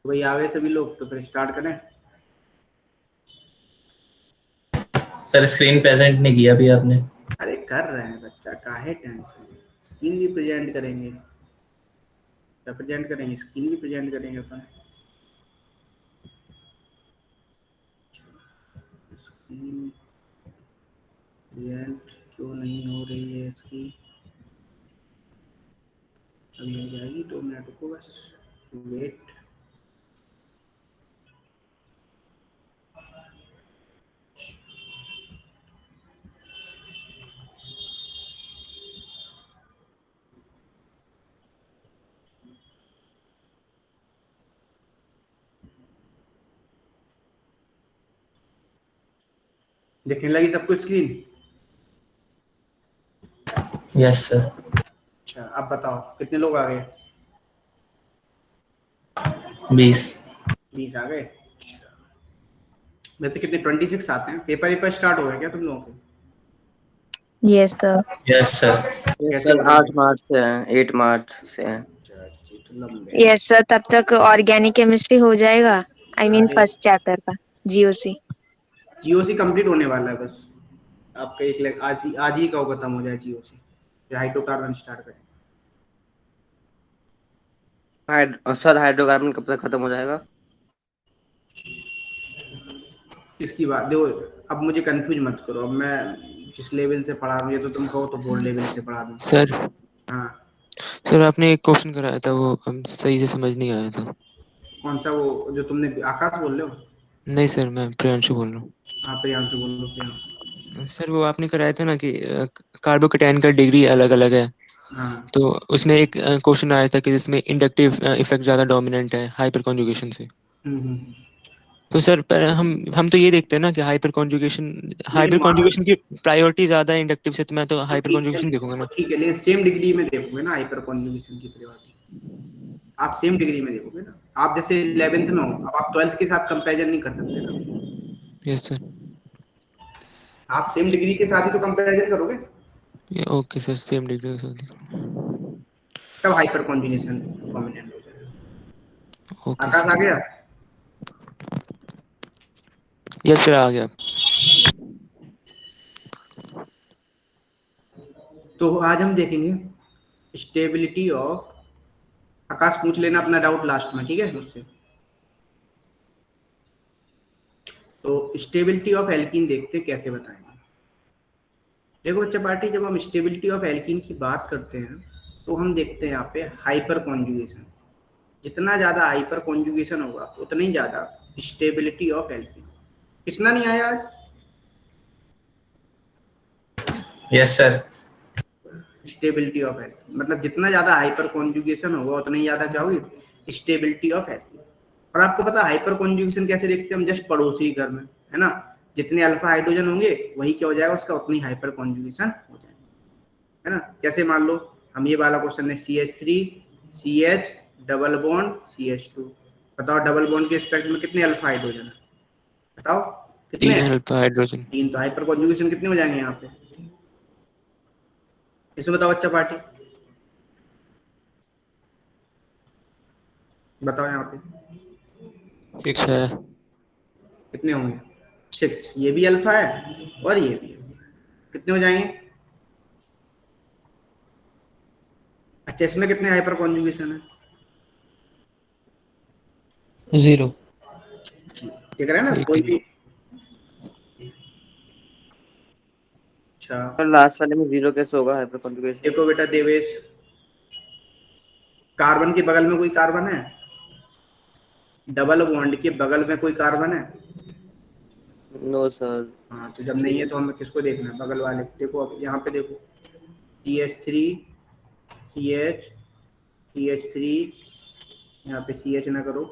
वही आ गए सभी लोग, तो फिर स्टार्ट करें। सर स्क्रीन प्रेजेंट नहीं किया अभी आपने। अरे कर रहे हैं बच्चा, काहे टेंशन। स्क्रीन भी प्रेजेंट करेंगे, प्रेजेंट करेंगे, स्क्रीन भी प्रेजेंट करेंगे अपन। स्क्रीन प्रेजेंट क्यों नहीं हो रही है इसकी? अभी हो जाएगी, 2 मिनट को बस वेट। देखने लगी सबको स्क्रीन? Yes sir. अच्छा, अब बताओ कितने लोग आ गए? 20। 20 आ गए। वैसे कितने 26 आते हैं? पेपर वेपर स्टार्ट हो गया क्या तुम लोगों के? Yes sir. Yes sir. कैसे सर हो रहे 8 हैं? मार्च से है, 8 मार्च से है। ये तो लंबे हैं। यस सर, तब तक ऑर्गेनिक केमिस्ट्री हो जाएगा। आई मीन अरे फर्स्ट चैप्टर का जीओसी। जीओसी कंप्लीट होने वाला है बस। आपका एक आज ही का वो खत्म हो जाए जीओसी, फिर हाइड्रोकार्बन स्टार्ट करें। सर हाइड्रोकार्बन कब तक खत्म हो जाएगा? इसकी बात देखो, अब मुझे कंफ्यूज मत करो। अब मैं जिस लेवल से पढ़ा रहा हूँ, ये तो तुम कहो तो बोर्ड लेवल से पढ़ा दूँ। सर हाँ, सर आपने एक क्वेश्चन कराया था, वो हम सही से समझ नहीं आया था। कौन सा? वो जो तुमने, आकाश बोल रहे हो? नहीं सर, मैं प्रियांशु बोल रहा हाँ, प्रियांशु बोल लो, प्रियांशु। हूँ। सर वो आपने कराया था ना कि कार्बोकेटाइन का डिग्री अलग अलग है। हाँ। तो उसमें एक क्वेश्चन आया था कि जिसमें इंडक्टिव इफेक्ट ज़्यादा डोमिनेंट है हाइपर कॉन्जुगेशन से। हम्म। तो सर पर हम तो ये देखते हैं ना कि हाइपर लेकिन वहाँ पे कॉन्जुगेशन की प्रायोरिटी ज़्यादा है इंडक्टिव से, तो मैं तो तो हाइपर कॉन्जुगेशन देखूंगा ना। ठीक है, लेकिन सेम डिग्री में देखोगे ना हाइपर कॉन्जुगेशन की प्रायोरिटी। आप सेम डिग्री में देखोगे ना। आप जैसे 11th में हो, अब आप 12th के साथ कंपैरिजन नहीं कर सकते ना। Yes sir. आप सेम डिग्री के साथ ही तो कंपैरिजन करोगे, ओके सर, सेम डिग्री के साथ। तब हाइपर कॉन्जुगेशन प्रोमिनेंट हो जाएगा। ओके आकाश आ सर। गया? यस सर, आ गया। तो आज हम देखेंगे स्टेबिलिटी ऑफ। आकाश पूछ लेना अपना डाउट लास्ट में, ठीक है मुझसे। तो स्टेबिलिटी ऑफ एल्कीन देखते कैसे बताएंगे। देखो बच्चा पार्टी, जब हम स्टेबिलिटी ऑफ एल्कीन की बात करते हैं तो हम देखते हैं यहाँ पे हाइपर कॉन्जुगेशन। जितना ज्यादा हाइपर कॉन्जुगेशन होगा उतना ही ज्यादा स्टेबिलिटी ऑफ एल्कीन। किसना नहीं आया आज? Yes sir. Stability of alkene मतलब जितना ज्यादा हाइपर कॉन्जुगेशन होगा उतना ही ज्यादा क्या होगी? Stability of alkene. और आपको पता है हाइपर कॉन्जुगेशन कैसे देखते हैं हम? जस्ट पड़ोसी घर में, है ना? जितने अल्फा हाइड्रोजन होंगे वही क्या हो जाएगा उसका, उतनी हाइपर कॉन्जुगेशन हो जाएगा, है ना? जैसे मान लो हम ये वाला क्वेश्चन है, CH3 CH double bond CH2। बताओ डबल बॉन्ड के रिस्पेक्ट में कितने अल्फा हाइड्रोजन है? बताओ कितने 3 हैं? Alpha hydrogen. 3। तो हाइपर कॉन्जुगेशन कितने हो जाएंगे यहाँ पे? इसमें बताओ अच्छा पार्टी, बताओ यहाँ पे 6 है। कितने होंगे? 6। ये भी अल्फा है और ये भी है। कितने हो जाएंगे? अच्छा, इसमें कितने हाइपर कॉन्जुगेशन है? 0। देख रहे हैं ना एक कोई नहीं। भी? अच्छा, सर लास्ट वाले में 0 कैसे होगा हाइपर कॉन्जुगेशन? देखो बेटा देवेश, कार्बन के बगल में कोई कार्बन है? डबल बॉन्ड के बगल में कोई कार्बन है? No sir. हाँ, तो जब नहीं है तो हमें किसको देखना है? बगल वाले। देखो अब यहाँ पे देखो, CH3 CH CH3, यहाँ पे CH ना करो,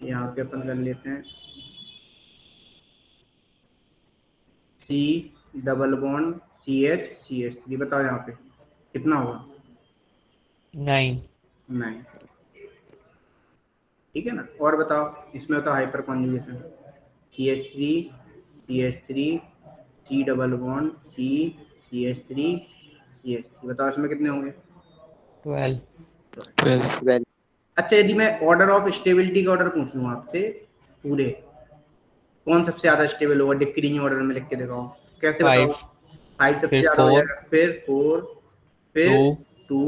यहाँ पे अपन कर लेते हैं C double bond CH CH3। बताओ यहाँ पे कितना होगा? 9। 9। ठीक है ना? और बताओ इसमें बताओ hyper conjugation, CH3 CH3 C double bond C CH3 CH3। बताओ इसमें कितने होंगे? 12। 12। अच्छा यदि मैं ऑर्डर ऑफ स्टेबिलिटी का ऑर्डर पूछ लूँ आपसे पूरे, कौन सबसे ज्यादा स्टेबल होगा डिक्रीजिंग ऑर्डर में लिख के दिखाओ, कैसे बताओ? 5, 5 सबसे फिर ज्यादा हो 4, जाएगा, फिर 4, फिर 2, 2,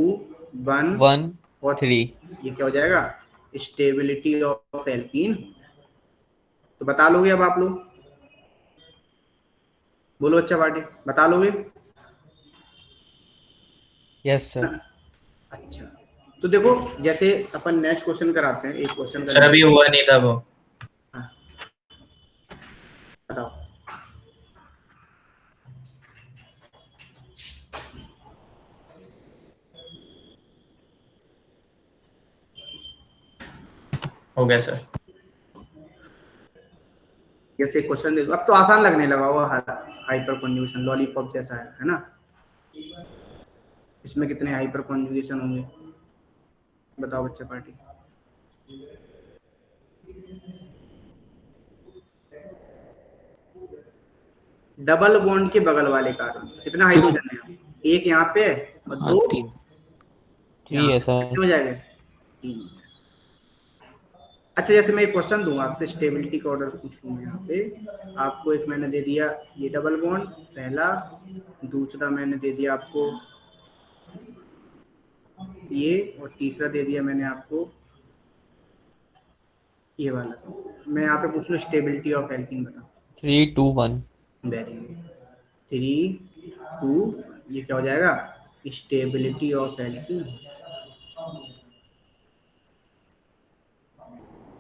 1 1, और 3। ये क्या हो जाएगा? Stability of alkene. तो बता लोगे अब आप लोग? बोलो अच्छा पार्टी, बता लोगे? Yes sir. अच्छा तो देखो, जैसे अपन नेक्स्ट क्वेश्चन कराते हैं, एक क्वेश्चन सर अभी हुआ नहीं था वो। हाँ, बताओ। हो गया सर। जैसे क्वेश्चन देखो, अब तो आसान लगने लगा हुआ, हाइपर कॉन्जुगेशन लॉलीपॉप जैसा है ना? इसमें कितने हाइपर कॉन्जुगेशन होंगे बताओ बच्चा पार्टी? डबल बॉन्ड के बगल वाले कार्बन कितना हाइड्रोजन है? एक यहाँ पे और हाँ, 2 3। ठीक है सर। कितने हो जाएंगे? 3। अच्छा जैसे मैं एक क्वेश्चन दूंगा आपसे, स्टेबिलिटी का ऑर्डर पूछूंगा यहाँ पे आपको। एक मैंने दे दिया ये डबल बॉन्ड पहला, दूसरा मैंने दे दिया आपको ये, और तीसरा दे दिया मैंने आपको ये वाला। मैं यहाँ पे पूछ लूँ स्टेबिलिटी ऑफ एल्कीन बताओ। 3, 2, 1। Very good. 3, 2, ये क्या हो जाएगा? Stability of alkene.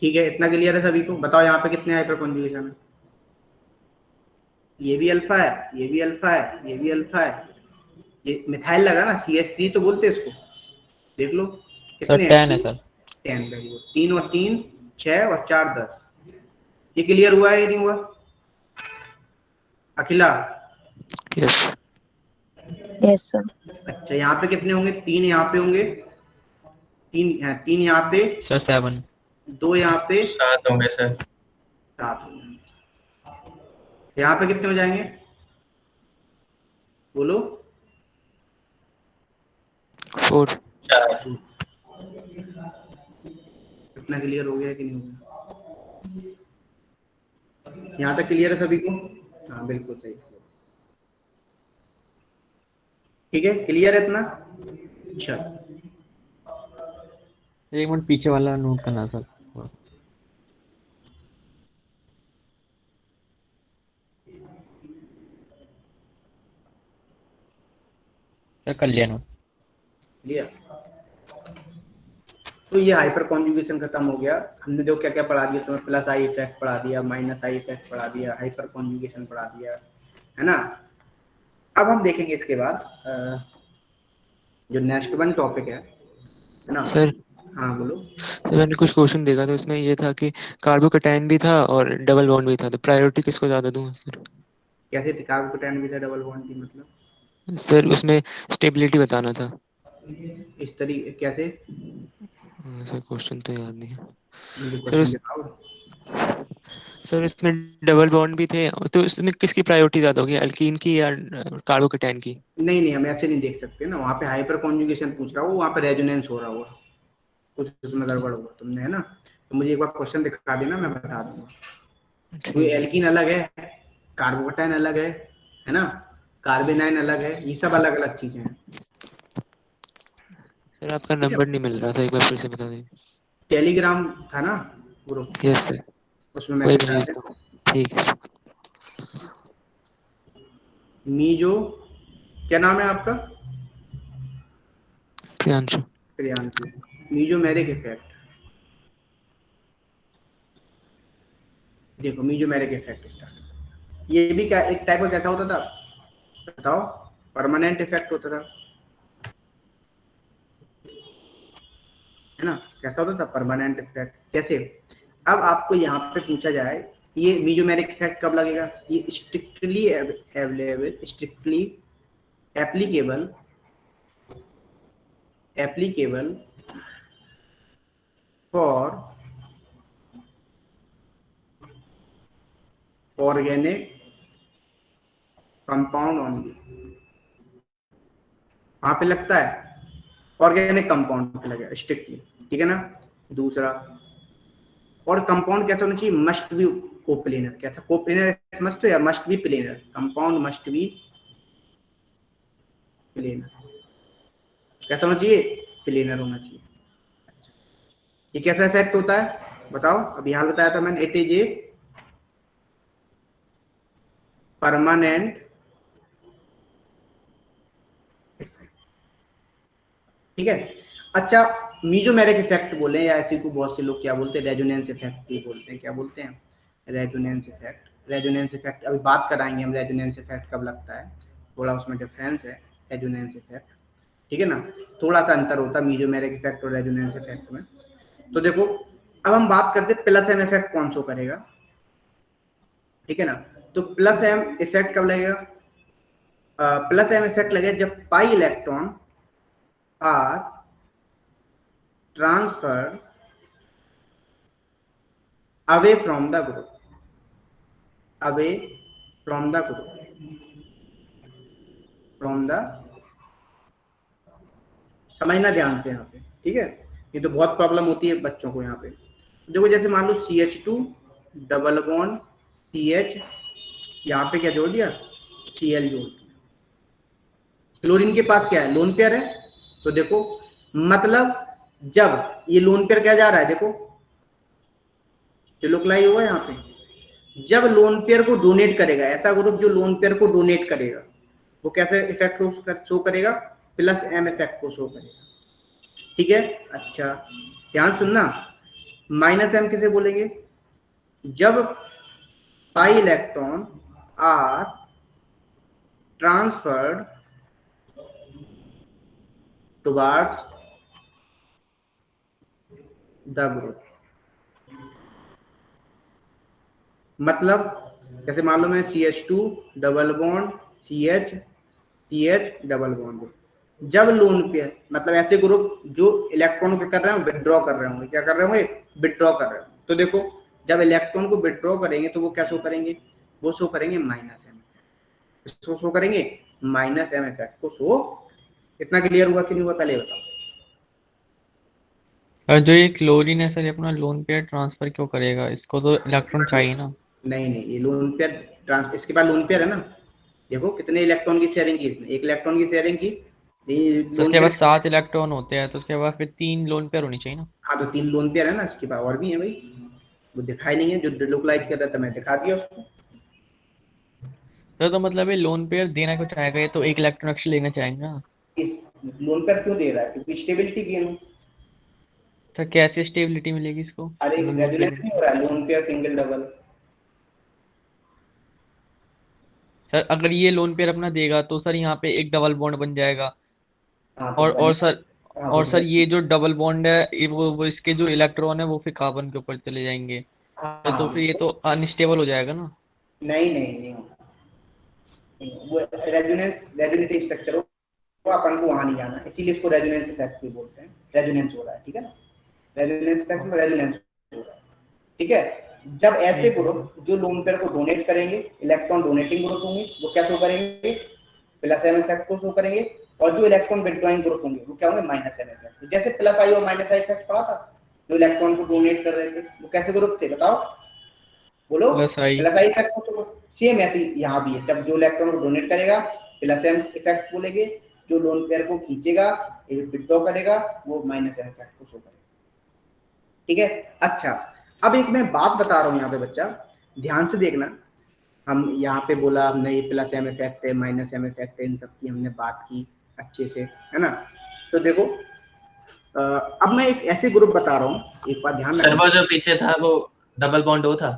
ठीक है, इतना क्लियर है सभी को? बताओ यहाँ पे कितने हाइपर कॉन्जुगेशन है? ये भी अल्फा है, ये भी अल्फा है, ये भी अल्फा है। ये मिथाइल लगा ना, CH3 तो बोलते हैं इसको। देख लो सर कितने 10 है सर। 10। Very good. 3 और 3 6 और 4 10। ये क्लियर हुआ है या नहीं हुआ अखिला? यस। Yes sir. अच्छा यहाँ पे कितने होंगे? 3 यहाँ पे होंगे, 3 यहाँ पे, सर 7। 2 यहाँ पे, 7 होंगे सर। 7 होंगे। यहाँ पे कितने हो जाएंगे बोलो? 4। 4। कितना क्लियर हो गया कि नहीं हो गया? यहाँ तक क्लियर है सभी को? हाँ बिल्कुल सही। ठीक है, क्लियर है इतना? अच्छा 1 मिनट पीछे वाला नोट करना सर। सर कर लिया नोट। क्लियर। तो ये हाइपर कॉन्जुगेशन खत्म हो गया। हमने जो क्या क्या पढ़ा दिया तुम्हें, प्लस आई इफेक्ट पढ़ा दिया, माइनस आई इफेक्ट पढ़ा दिया, हाइपर कॉन्जुगेशन पढ़ा दिया, है ना? अब हम देखेंगे इसके बाद जो नेक्स्ट वन टॉपिक है ना? सर हाँ बोलो। सर मैंने कुछ क्वेश्चन देखा था, उसमें ये था कि कार्बोकैटायन भी था और डबल बॉन्ड भी था, तो प्रायोरिटी किसको ज़्यादा दूँ सर? कैसे कार्बोकैटायन भी था डबल बॉन्ड की मतलब? सर उसमें स्टेबिलिटी बताना था। इस तरीके कैसे? सर क्वेश्चन तो याद नहीं है मुझे सर। क्वेश्चन दिखाओ। सर इसमें डबल बॉन्ड भी थे, तो इसमें किसकी प्रायोरिटी ज़्यादा होगी, अल्कीन की या कार्बोकैटायन की? नहीं नहीं, हम ऐसे नहीं देख सकते ना, वहाँ पे हाइपर कॉन्जुगेशन पूछ रहा हूँ, वहाँ पे रेजोनेंस हो रहा होगा, कुछ उसमें गड़बड़ हुआ तुमने, है ना? तो मुझे एक बार क्वेश्चन दिखा देना, मैं बता दूंगा। कोई ठीक है। एल्कीन अलग है, कार्बोकैटायन अलग है ना? कार्बेनाइन अलग है, ये सब अलग अलग चीजें हैं। सर आपका ठीक है, नंबर नहीं मिल रहा था, एक बार फिर से बता दीजिए। टेलीग्राम था ना ग्रुप, यस सर, उसमें वही मैसेज भेज आया। दो। ठीक है। मीजो, क्या नाम है आपका? प्रियांशु। प्रियांशु। मीजो मेरिक इफेक्ट, देखो मीजो मेरिक इफेक्ट स्टार्ट। ये भी क्या एक टाइप का कैसा होता था बताओ? परमानेंट इफेक्ट होता था, है ना? कैसा होता था? Permanent effect. कैसे? अब आपको यहाँ पे पूछा जाए ये मीजोमेरिक इफेक्ट कब लगेगा? ये strictly available, strictly applicable, applicable for organic compound only. वहां पे लगता है ऑर्गेनिक कंपाउंड पे लगेगा स्ट्रिक्टली, ठीक है ना? दूसरा, और कंपाउंड कैसा होना चाहिए, मस्ट बी कोप्लेनर। कैसा, कोप्लेनर मस्ट या must be planar, compound must be planar. कैसा होना चाहिए, प्लेनर होना चाहिए। ये कैसा इफेक्ट होता है बताओ, अभी हाल बताया था मैंने, इट इज ए परमानेंट, ठीक है। अच्छा, मीजोमेरिक इफेक्ट बोले या ऐसे को बहुत से लोग क्या बोलते हैं, रेजोनेंस इफेक्ट भी बोलते हैं। क्या बोलते हैं, रेजोनेंस इफेक्ट। रेजोनेंस इफेक्ट अभी बात कराएंगे हम, रेजोनेंस इफेक्ट कब लगता है, थोड़ा उसमें डिफरेंस है रेजोनेंस इफेक्ट, ठीक है ना, थोड़ा सा अंतर होता है मीजोमेरिक इफेक्ट और रेजोनेंस इफेक्ट में। तो देखो अब हम बात करते हैं प्लस एम इफेक्ट कौन शो करेगा, ठीक है ना। तो प्लस एम इफेक्ट कब लगेगा, प्लस एम इफेक्ट लगेगा जब pi electron are transfer away from the group, away from the group, from the, समझना ध्यान से यहाँ पे, ठीक है। ये तो बहुत प्रॉब्लम होती है बच्चों को यहाँ पे। देखो जैसे मान लो CH2 डबल बॉन्ड CH, यहाँ पे क्या जोड़ दिया, Cl जोड़ दिया। क्लोरीन के पास क्या है, लोन पेयर है। तो देखो मतलब जब ये लोन पेयर क्या जा रहा है, देखो लोकलाई हुआ यहाँ पे, जब लोन पेयर को डोनेट करेगा, ऐसा ग्रुप जो लोन पेयर को डोनेट करेगा, वो कैसे इफेक्ट शो करेगा, प्लस एम इफेक्ट को शो करेगा, ठीक है। अच्छा ध्यान सुनना, माइनस एम किसे बोलेंगे, जब pi electron are transferred towards the group. मतलब जैसे मालूम है CH2 double bond CH double bond, जब लोन पेयर, मतलब ऐसे ग्रुप जो इलेक्ट्रॉन को कर रहे हैं विथड्रॉ कर रहे होंगे, क्या कर रहे होंगे, विथड्रॉ कर रहे होंगे। तो देखो जब इलेक्ट्रॉन को विथड्रॉ करेंगे तो वो क्या शो करेंगे, वो शो करेंगे माइनस एम, इसको शो करेंगे माइनस एम इफेक्ट को शो। इतना क्लियर हुआ कि नहीं हुआ, पहले बताओ। और जो ये क्लोरीन है सर, ये अपना लोन पेयर ट्रांसफर क्यों करेगा, इसको तो इलेक्ट्रॉन चाहिए ना। नहीं ये लोन पेयर इसके पास लोन पेयर है ना, देखो कितने इलेक्ट्रॉन की शेयरिंग की इसने, एक इलेक्ट्रॉन की शेयरिंग की। तो उसके पास 7 इलेक्ट्रॉन होते हैं, तो उसके पास फिर 3 लोन पेयर होनी चाहिए ना। हाँ तो 3 लोन पेयर है ना इसके पास, और भी है भाई, वो दिखाई नहीं है, जो लोकलाइज कर रहा था मैं दिखा दिया उसको। तो मतलब ये लोन पेयर देना क्यों चाहेगा, ये तो एक इलेक्ट्रॉन एक्स्ट्रा लेना चाहेगा ना। इस लोन पेयर क्यों दे रहा है, क्योंकि स्टेबिलिटी गेन हो। तो कैसे स्टेबिलिटी मिलेगी इसको, अरे रेजोनेंस नहीं हो रहा है, lone pair single double. Sir अगर ये लोन पेयर अपना देगा तो सर यहाँ पे एक डबल बॉन्ड बन जाएगा। हाँ और सर, हाँ, और सर ये जो डबल बॉन्ड है ये वो इसके जो इलेक्ट्रॉन है वो फिर कार्बन के ऊपर चले जाएंगे, तो फिर ये तो अनस्टेबल हो जाएगा ना। नहीं होगा, वो रेजोनेंस स्ट्रक्चर हो, वो अपन को वहां नहीं जाना, इसीलिए इसको रेजोनेंस इफेक्ट भी बोलते हैं। रेजोनेंस हो रहा है, ठीक है ना, रेजोनेंस इफेक्ट में रेजोनेंस हो रहा है, ठीक है। जब ऐसे ग्रुप जो लोन पेयर को डोनेट करेंगे, इलेक्ट्रॉन डोनेटिंग ग्रुप होंगे, वो क्या शो करेंगे, प्लस एम इफेक्ट को शो करेंगे, और जो इलेक्ट्रॉन विथड्रॉइंग ग्रुप होंगे वो क्या होंगे, माइनस एम इफेक्ट। जैसे प्लस आई और माइनस आई इफेक्ट पढ़ा था, जो इलेक्ट्रॉन को डोनेट कर रहे थे वो कैसे ग्रुप थे बताओ, बोलो। प्लस आई इफेक्ट को सेम ऐसे यहाँ भी है, जब जो इलेक्ट्रॉन को डोनेट करेगा प्लस एम इफेक्ट बोलेंगे, जो लोन पेयर को खींचेगा विथड्रॉ करेगा वो माइनस एम इफेक्ट को शो करेगा, ठीक है। अच्छा अब एक मैं बात बता रहा हूँ यहाँ पे बच्चा, ध्यान से देखना। हम यहाँ पे बोला हमने ये प्लस एम इफेक्ट है, माइनस एम इफेक्ट है, इन सब की हमने बात की अच्छे से, है ना। तो देखो अब मैं एक ऐसे ग्रुप बता रहा हूँ, एक बात ध्यान सर वो जो पीछे था वो डबल बॉन्ड O था।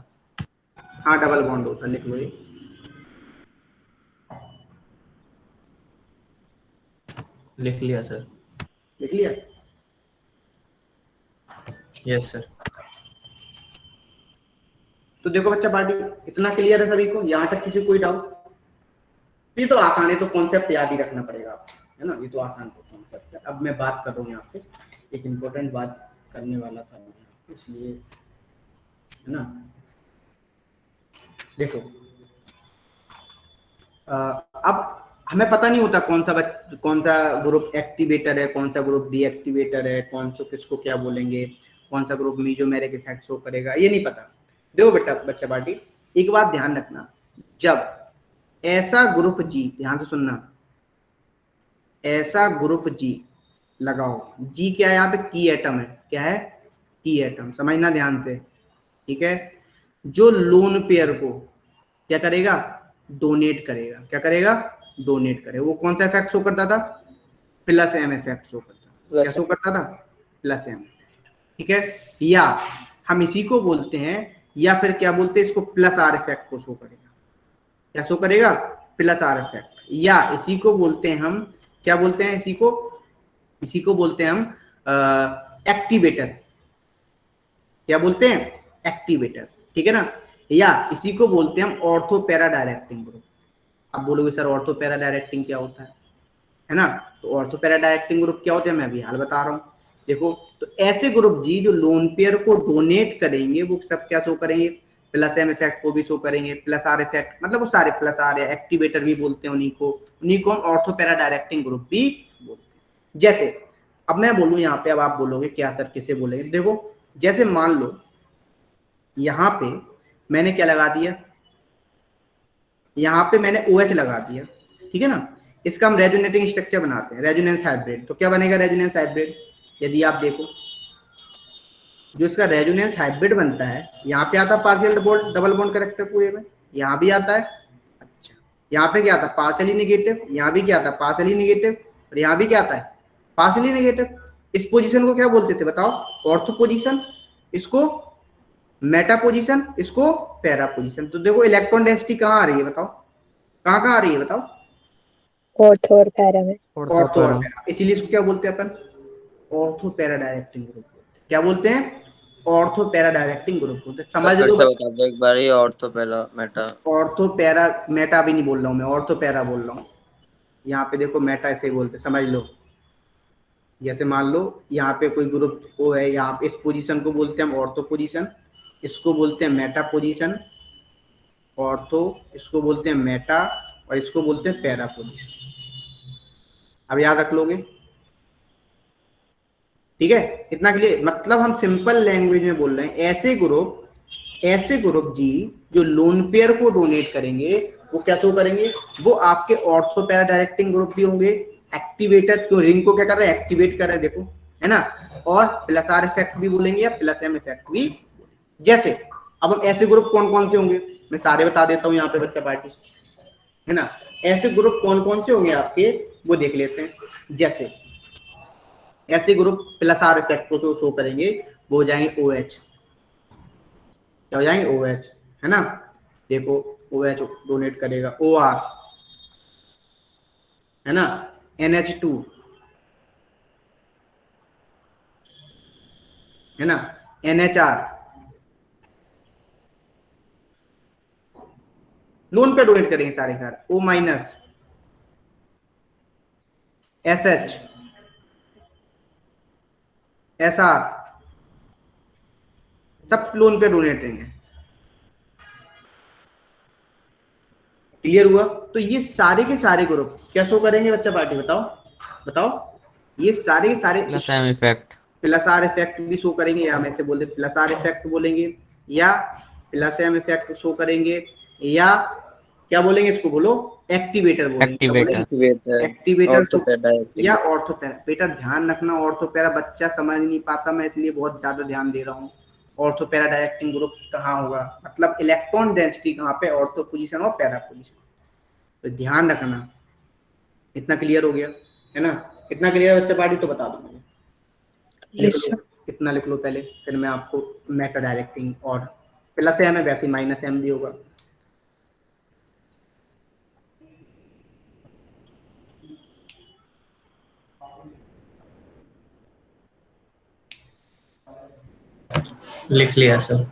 हाँ डबल बॉन्ड होता, लिख लो ये, लिख लिया सर। लिख लिया, यस सर। तो देखो बच्चा पार्टी इतना क्लियर है सभी को, यहाँ तक किसी कोई डाउट। ये तो आसान है, तो कॉन्सेप्ट याद ही रखना पड़ेगा आपको, है ना, ये तो आसान कॉन्सेप्ट है। अब मैं बात कर रहा हूँ यहाँ पे, एक इम्पोर्टेंट बात करने वाला था इसलिए, है ना। देखो अब हमें पता नहीं होता कौन सा ग्रुप एक्टिवेटर है, कौन सा ग्रुप डीएक्टिवेटर है, कौन सा किसको क्या बोलेंगे, कौन सा ग्रुप मेसोमेरिक इफेक्ट शो करेगा, ये नहीं पता। देखो बेटा बच्चा पार्टी, एक बात ध्यान रखना, जब ऐसा ग्रुप जी, ध्यान से सुनना, ऐसा ग्रुप जी लगाओ, जी क्या है यहाँ पे, की एटम है, क्या है, की एटम, समझना ध्यान से, ठीक है, जो लोन पेयर को क्या करेगा, डोनेट करेगा, क्या करेगा, डोनेट करेगा। वो कौन सा इफेक्ट शो करता था, प्लस एम इफेक्ट शो करता था, क्या शो करता था, प्लस एम, ठीक है। या हम इसी को बोलते हैं, या फिर क्या बोलते हैं इसको, प्लस आर इफेक्ट को शो करेगा, क्या शो करेगा, प्लस आर इफेक्ट। या इसी को बोलते हैं हम, क्या बोलते हैं इसी को बोलते हैं हम एक्टिवेटर, क्या बोलते हैं, एक्टिवेटर, ठीक है ना। या इसी को बोलते हैं हम ऑर्थो पैरा डायरेक्टिंग ग्रुप। अब बोलोगे सर ऑर्थो पैरा डायरेक्टिंग क्या होता है ना, तो ऑर्थो पैरा डायरेक्टिंग ग्रुप क्या होते हैं, मैं अभी हाल बता रहा हूँ। देखो, तो ऐसे ग्रुप जी जो लोन पेयर को डोनेट करेंगे वो सब क्या शो करेंगे, प्लस एम इफेक्ट को भी शो करेंगे, प्लस आर इफेक्ट, मतलब वो सारे प्लस आर या एक्टिवेटर भी बोलते हैं उन्हीं को हम ऑर्थो पैरा डायरेक्टिंग ग्रुप भी बोलते हैं। जैसे अब मैं बोलूं यहाँ पे, अब आप बोलोगे क्या सर किसे बोलेंगे, देखो जैसे मान लो यहाँ पे मैंने क्या लगा दिया, यहाँ पे मैंने OH लगा दिया, ठीक है ना, इसका हम रेजोनेटिंग स्ट्रक्चर बनाते हैं, रेजोनेंस हाइब्रिड। तो क्या बनेगा रेजोनेंस हाइब्रिड, यदि आप देखो जो इसका रेजोनेंस हाइब्रिड बनता है, यहाँ पे आता है पार्शियल डबल बॉन्ड कैरेक्टर पूरे में, यहाँ भी आता है, अच्छा यहाँ पे क्या आता है, पार्शियली नेगेटिव, यहाँ भी क्या आता है, पार्शियली नेगेटिव, और यहाँ भी क्या आता है, पार्शियली नेगेटिव। इस पोजीशन को क्या बोलते थे बताओ, ऑर्थो पोजीशन, इसको मेटा पोजीशन, इसको पैरा पोजीशन। तो देखो इलेक्ट्रॉन डेंसिटी कहाँ आ रही है बताओ, कहाँ आ रही है बताओ, ऑर्थो और पैरा में। ऑर्थो और पैरा, इसीलिए इसको क्या बोलते हैं अपन, ऑर्थो पैरा डायरेक्टिंग ग्रुप, क्या बोलते हैं, ऑर्थो पैरा डायरेक्टिंग ग्रुप बोलते हैं। समझ लो, बता दो एक बार, ये ortho para Meta, ortho para Meta भी नहीं बोल रहा हूँ मैं, ऑर्थो पैरा बोल रहा हूँ। यहाँ पे देखो मेटा ऐसे बोलते, समझ लो, जैसे मान लो यहाँ पे कोई ग्रुप को है, यहाँ पे इस पोजीशन को बोलते हैं हम ऑर्थो पोजीशन, इसको बोलते हैं मेटा पोजीशन, ऑर्थो इसको बोलते हैं मेटा, और इसको बोलते हैं पैरा पोजीशन। अब याद रख लोगे, ठीक है, इतना के लिए, मतलब हम सिंपल लैंग्वेज में बोल रहे हैं, ऐसे ग्रुप जी जो लोन पेयर को डोनेट करेंगे वो क्या शो करेंगे, वो आपके ऑर्थो पैरा डायरेक्टिंग ग्रुप भी होंगे, एक्टिवेटर को, रिंग को क्या कर रहे हैं, एक्टिवेट कर रहे हैं, देखो है ना, और प्लस आर इफेक्ट भी बोलेंगे या प्लस एम इफेक्ट भी। जैसे अब हम ऐसे ग्रुप कौन कौन से होंगे, मैं सारे बता देता हूँ यहाँ पे बच्चा पार्टी, है ना, ऐसे ग्रुप कौन कौन से होंगे आपके वो देख लेते हैं। जैसे ऐसे ग्रुप प्लस आर इफेक्ट को शो करेंगे, वो हो जाएंगे OH, क्या हो जाएंगे, OH, है ना, देखो OH डोनेट करेगा, OR, है ना, NH2, है ना, NHR, लोन पे डोनेट करेंगे सारे सारे, O-, SH, SR, सब लोन पे डोनेट करेंगे। क्लियर हुआ, तो ये सारे के सारे ग्रुप क्या शो करेंगे बच्चा पार्टी, बताओ, ये सारे के सारे plus M effect, plus R effect भी शो करेंगे, या हम ऐसे बोलते प्लस आर इफेक्ट बोलेंगे, या प्लस एम इफेक्ट शो करेंगे, या क्या बोलेंगे इसको, बोलो एक्टिवेटर बोलेंगे, एक्टिवेटर या ऑर्थो पैरा। बेटा ध्यान रखना, ऑर्थो पैरा बच्चा समझ नहीं पाता, मैं इसलिए बहुत ज्यादा ध्यान दे रहा हूँ। ऑर्थो पैरा डायरेक्टिंग ग्रुप कहाँ होगा, मतलब इलेक्ट्रॉन डेंसिटी कहाँ पे, ऑर्थो पोजीशन और पैरा पोजीशन, तो ध्यान रखना। इतना क्लियर हो गया है ना, इतना क्लियर बच्चा पार्टी, तो बता दो मुझे, इतना लिख लो पहले, फिर मैं आपको मेटा डायरेक्टिंग, और प्लस एम है वैसे माइनस एम भी होगा। लिख लिया सर।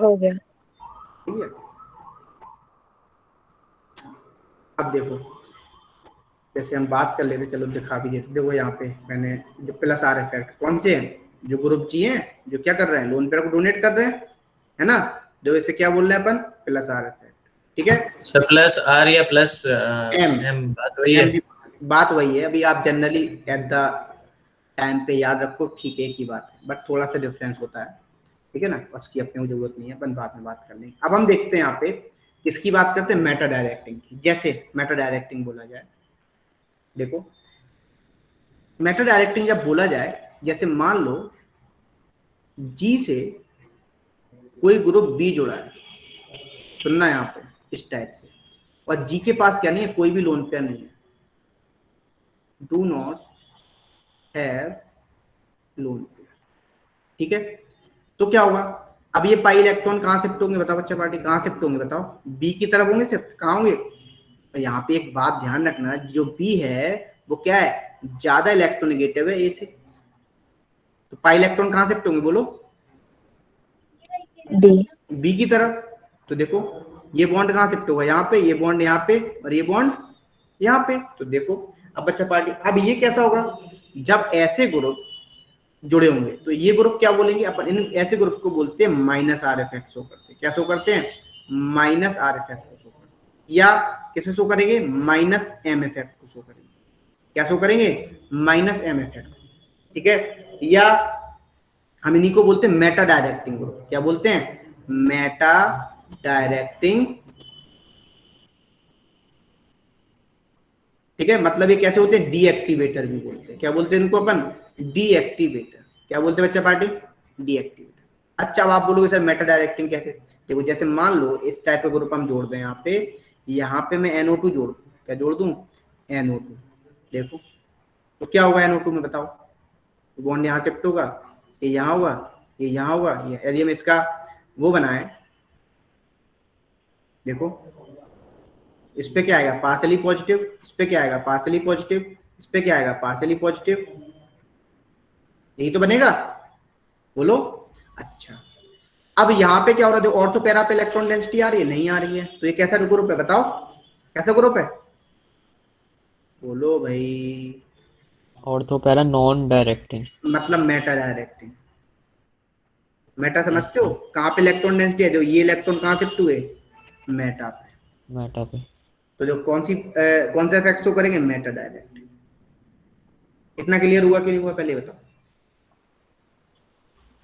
हो गया, ठीक है। अब देखो जैसे हम बात कर लेते, चलो दिखा भी देते, देखो यहाँ पे मैंने जो प्लस आर इफेक्ट कौन से हैं, जो ग्रुप जी हैं जो क्या कर रहे हैं, लोन पेयर को डोनेट कर रहे हैं, है ना, जो इसे क्या बोल रहे हैं अपन, प्लस आर इफेक्ट, ठीक है। सर प्लस आर या प्लस एम, एम बात वही है। बात वही है। अभी आप जनरली एट द टाइम पे याद रखो, ठीक है, एक ही बात है, बट थोड़ा सा डिफरेंस होता है, ठीक है ना, उसकी अपनी जरूरत नहीं है, अपन बाद में बात कर लेंगे। अब हम देखते हैं यहाँ पे किसकी बात करते हैं, मेटा डायरेक्टिंग की। जैसे मेटा डायरेक्टिंग बोला जाए, देखो मेटा डायरेक्टिंग जब बोला जाए, जैसे मान लो जी से कोई ग्रुप बी जुड़ा है, सुनना यहाँ पे इस टाइप से, और जी के पास क्या नहीं है, कोई भी लोन पेयर नहीं है, do not have lone pair, ठीक है। तो क्या होगा, अब ये पाई इलेक्ट्रॉन कहाँ शिफ्ट होंगे बताओ बच्चा पार्टी, कहाँ शिफ्ट होंगे बताओ, बी की तरफ होंगे शिफ्ट, कहाँ होंगे। और यहाँ पे एक बात ध्यान रखना, जो बी है वो क्या है, ज्यादा इलेक्ट्रोनेगेटिव है ए से, तो पाई इलेक्ट्रॉन कहाँ शिफ्ट होंगे बोलो, डी। बी की तरफ। तो देखो ये बॉन्ड कहाँ शिफ्ट होगा, यहाँ पे, ये बॉन्ड यहाँ पे, और ये बॉन्ड यहाँ पे। तो देखो अब बच्चा पार्टी, अब ये कैसा होगा, जब ऐसे ग्रुप जुड़े होंगे तो ये ग्रुप क्या बोलेंगे अपन, इन ऐसे ग्रुप को बोलते हैं माइनस आर इफेक्ट शो करते हैं। क्या शो करते हैं, माइनस आर इफेक्ट को शो करते हैं। या किसे शो करेंगे, माइनस एम इफेक्ट को शो करेंगे। क्या शो करेंगे, माइनस एम इफेक्ट, ठीक है। या हम इन्हीं को बोलते हैं मेटा डायरेक्टिंग ग्रुप। क्या बोलते हैं, मेटा डायरेक्टिंग, ठीक है। मतलब ये कैसे होते हैं, डीएक्टिवेटर भी बोलते हैं। क्या बोलते हैं इनको अपन, डीएक्टिवेटर। क्या बोलते हैं बच्चा पार्टी, डीएक्टिवेटर। अच्छा अब आप बोलोगे सर मेटा डायरेक्टिंग कैसे, देखो जैसे मान लो इस टाइप का ग्रुप हम जोड़ दें, यहाँ पे मैं NO2 जोड़ दूं, क्या जोड़ दूं, NO2। देखो तो क्या होगा NO2 में बताओ, बॉन्ड यहाँ शिफ्ट होगा, ये यहाँ होगा, ये यहाँ होगा। यदि हम इसका वो बनाए, देखो इस पे क्या आएगा, पार्शियली पॉजिटिव, इस पे क्या आएगा, पार्शियली पॉजिटिव, इस पे क्या आएगा, पार्शियली पॉजिटिव, यही तो बनेगा, बोलो। अच्छा अब यहाँ पे क्या हो रहा है, जो ऑर्थो पैरा पे इलेक्ट्रॉन डेंसिटी आ रही है, नहीं आ रही है, तो ये कैसा ग्रुप है बताओ, कैसा ग्रुप है, बोलो भाई। ऑर्थो पैरा नॉन डायरेक्टिंग, मतलब मेटा डायरेक्टिंग। मेटा समझते हो, कहाँ पे इलेक्ट्रॉन डेंसिटी है, जो ये इलेक्ट्रॉन कहाँ शिफ्ट हुए, मेटा पे। मेटा पे। तो जो कौन सा इफेक्ट शो करेंगे, मेटा डायरेक्टिंग। इतना क्लियर हुआ कि नहीं हुआ, पहले बताओ।